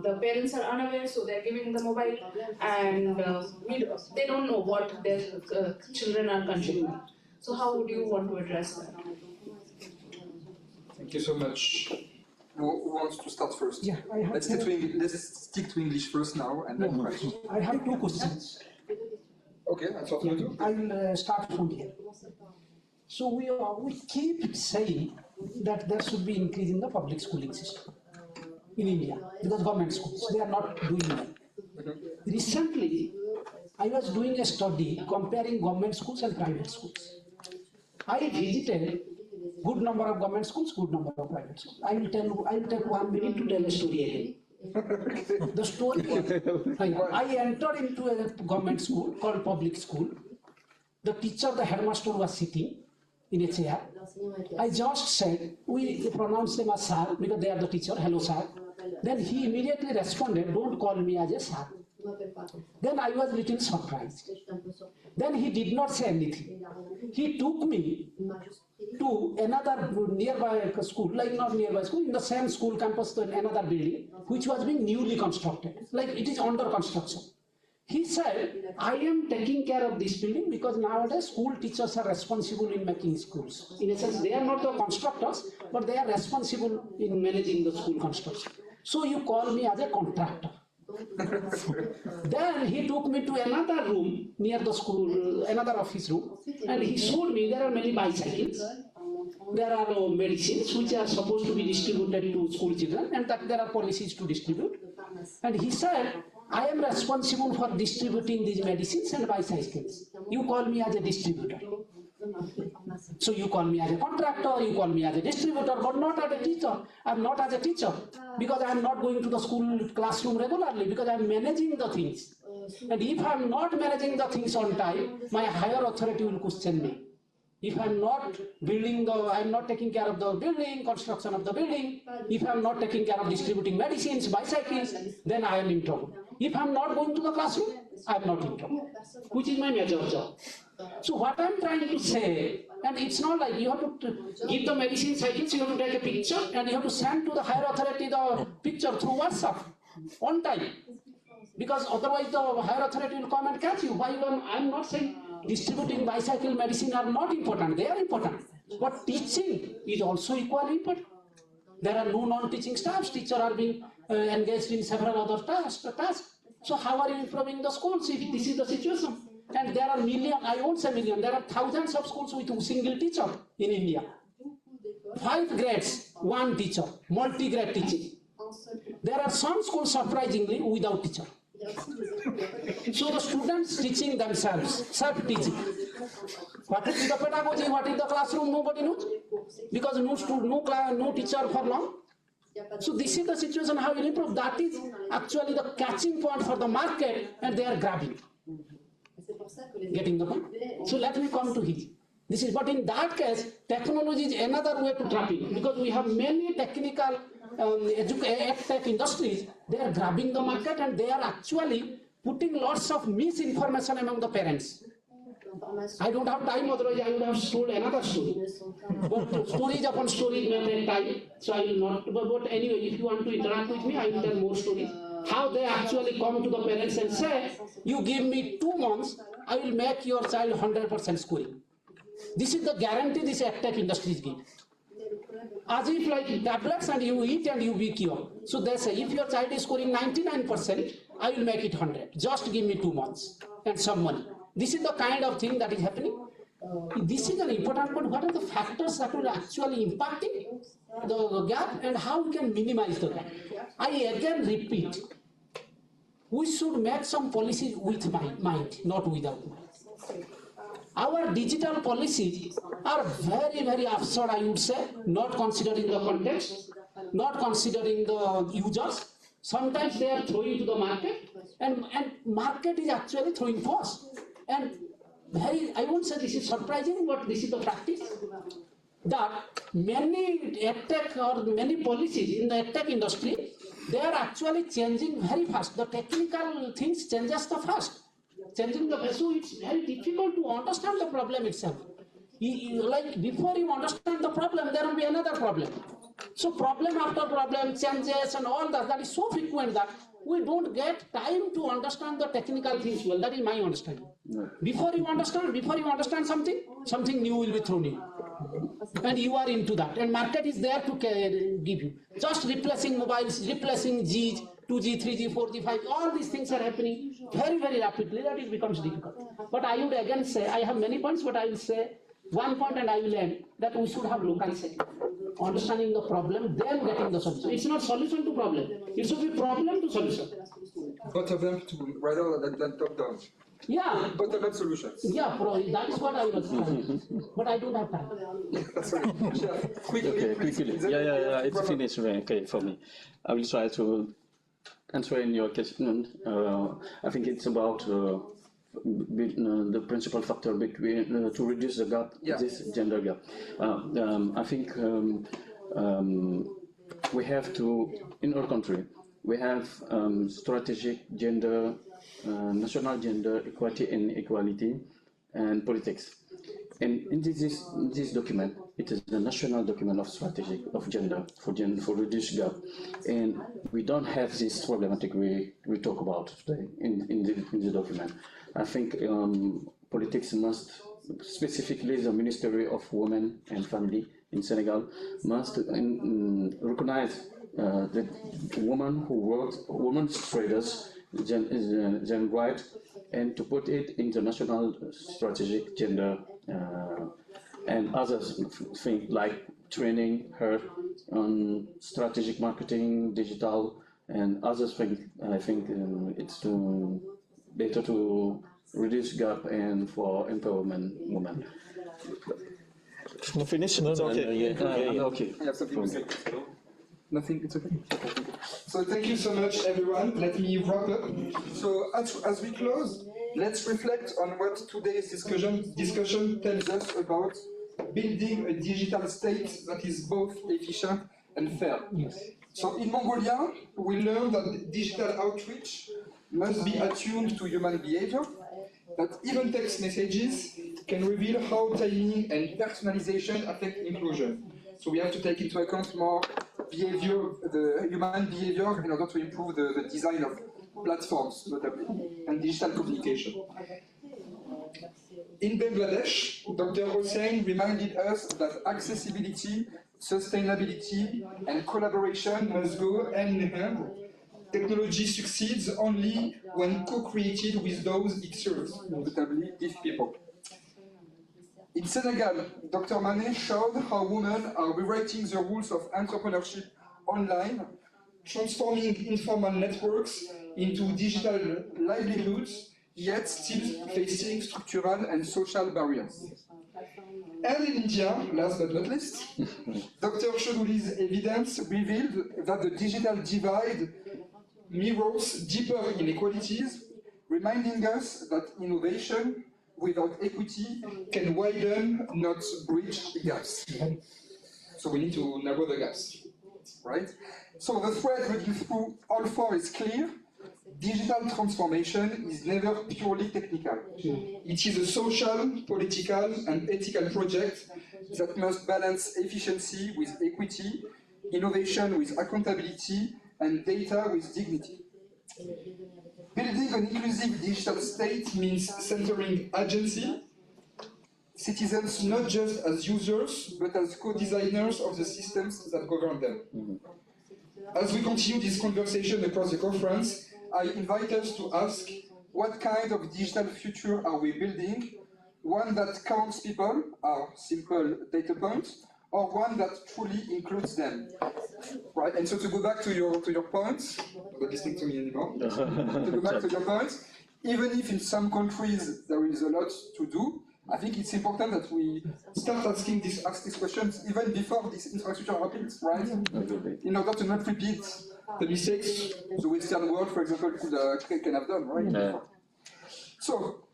the parents are unaware, so they're giving the mobile and they don't know what their children are consuming. So how would you want to address that? Thank you so much. Who wants to start first? Yeah, I have let's stick to English first now and then French. I have two questions. Okay, that's what we'll do. I'll start from here. So we keep saying that there should be increase in the public schooling system in India, because government schools, they are not doing well. Recently, I was doing a study comparing government schools and private schools. I visited good number of government schools, good number of private schools. I will take 1 minute to tell a story again. The story was, I entered into a government school called public school. The teacher, the headmaster was sitting in a chair. I just said, we pronounce them as sir because they are the teacher, hello sir. Then he immediately responded, don't call me as a sir. Then I was a little surprised. Then he did not say anything. He took me to another nearby school, like not nearby school, in the same school campus, in another building, which was being newly constructed, like it is under construction. He said, I am taking care of this building because nowadays school teachers are responsible in making schools. In a sense, they are not the constructors, but they are responsible in managing the school construction. So you call me as a contractor. Then he took me to another room near the school, another office room, and he showed me there are many bicycles. There are medicines which are supposed to be distributed to school children, and that there are policies to distribute. And he said, I am responsible for distributing these medicines and bicycles. You call me as a distributor. So you call me as a contractor, you call me as a distributor, but not as a teacher. I am not as a teacher because I am not going to the school classroom regularly because I am managing the things. And if I am not managing the things on time, my higher authority will question me. If I am not I am not taking care of the building, construction of the building, if I am not taking care of distributing medicines, bicycles, then I am in trouble. If I am not going to the classroom, I am not in trouble, which is my major job. So what I am trying to say, and it's not like you have to give the medicine cycles, you have to take a picture and you have to send to the higher authority the picture through WhatsApp on time. Because otherwise the higher authority will come and catch you. Why I am not saying distributing bicycle medicine are not important, they are important. But teaching is also equally important. There are no non-teaching staffs, teachers are being engaged in several other tasks. So how are you improving the schools if this is the situation? And there are I won't say million, there are thousands of schools with a single teacher in India. 5 grades, 1 teacher, multi-grade teaching. There are some schools surprisingly without teacher. So the students teaching themselves, self-teaching. What is the pedagogy, what is the classroom, nobody knows. Because no teacher for long. So this is the situation how you improve. That is actually the catching point for the market and they are grabbing. Getting the point? So let me come to his. This is, but in that case, technology is another way to trap it because we have many technical tech industries. They are grabbing the market and they are actually putting lots of misinformation among the parents. I don't have time, otherwise I would have told another story. But stories upon stories may take time, so I will not. But anyway, if you want to interact with me, I will tell more stories. How they actually come to the parents and say, you give me 2 months, I will make your child 100% scoring. This is the guarantee this tech industries give. As if like tablets and you eat and you be cured. So they say, if your child is scoring 99%, I will make it 100. Just give me 2 months and some money. This is the kind of thing that is happening. This is an important point. What are the factors that will actually impacting the gap and how we can minimize the gap? I again repeat, we should make some policies with mind, not without mind. Our digital policies are very, very absurd, I would say, not considering the context, not considering the users. Sometimes they are throwing to the market, and market is actually throwing to us. And I won't say this is surprising, but this is the practice, that many edtech or many policies in the edtech industry, they are actually changing very fast. The technical things changes the fast. Changing the so it's very difficult to understand the problem itself. Like before you understand the problem, there will be another problem. So problem after problem, changes and all that is so frequent that we don't get time to understand the technical things well. That is my understanding. Before you understand something new will be thrown in. And you are into that. And market is there to give you. Just replacing mobiles, replacing G's, 2G, 3G, 4G, 5G, all these things are happening very, very rapidly, that it becomes difficult. But I would again say, I have many points, but I will say one point and I will end, that we should have local security. Understanding the problem, then getting the solution. It's not solution to problem, it should be problem to solution. Bottom up to rather than top down. Yeah. Bottom up solutions. Yeah, that is what I was trying. But I don't have time. Quickly. Yeah, it's finished. Okay, for me. I will try to answer in your question. I think it's about the principal factor between to reduce the gap, this gender gap. I think we have to, in our country, we have strategic gender national gender equality and equality and politics. And in this document, it is the national document of strategy of gender for reduced gap, and we don't have this problematic we talk about today in the document. I think politics must, specifically the Ministry of Women and Family in Senegal, must recognize the women who work, women traders, then right, and to put it in the national strategic gender and other things like training her on strategic marketing, digital, and other things. I think it's better to reduce gap and for empowerment women. To finish? No, okay. Okay. I have something to say. Nothing, it's okay. So thank you so much, everyone. Let me wrap up. So as we close, let's reflect on what today's discussion tells us about building a digital state that is both efficient and fair. Yes. So in Mongolia, we learned that digital outreach must be attuned to human behavior, that even text messages can reveal how timing and personalization affect inclusion. So we have to take into account more behavior, the human behavior, in order to improve the design of platforms, notably, and digital communication. In Bangladesh, Dr. Hossain reminded us that accessibility, sustainability, and collaboration must go hand in hand. Technology succeeds only when co-created with those it serves, notably deaf people. In Senegal, Dr. Mané showed how women are rewriting the rules of entrepreneurship online, transforming informal networks into digital livelihoods, yet still facing structural and social barriers. And in India, last but not least, Dr. Choudhury's evidence revealed that the digital divide mirrors deeper inequalities, reminding us that innovation without equity can widen, not bridge gaps. So we need to narrow the gaps, right? So the thread running through all four is clear. Digital transformation is never purely technical. It is a social, political, and ethical project that must balance efficiency with equity, innovation with accountability, and data with dignity. Building an inclusive digital state means centering agency, citizens not just as users, but as co-designers of the systems that govern them. As we continue this conversation across the conference, I invite us to ask, what kind of digital future are we building? One that counts people, our simple data points, or one that truly includes them? Right, and so to go back to your points, not listening to me anymore, to go back to your points, even if in some countries there is a lot to do, I think it's important that we start ask these questions even before this infrastructure happens, right? In order to not repeat the mistakes the Western world, for example, can have done, right? Yeah. So,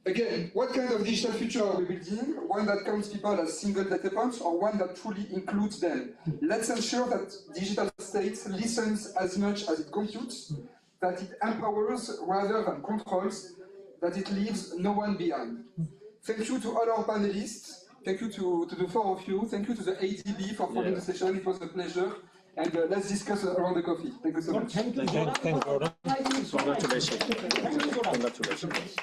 again, what kind of digital future are we building? One that counts people as single data points, or one that truly includes them? Let's ensure that digital states listens as much as it computes, that it empowers rather than controls, that it leaves no one behind. Thank you to all our panelists. Thank you to the four of you. Thank you to the ADB for following the session. It was a pleasure. And let's discuss around the coffee. Thank you so much. Thank you, Jordan. Congratulations. Congratulations.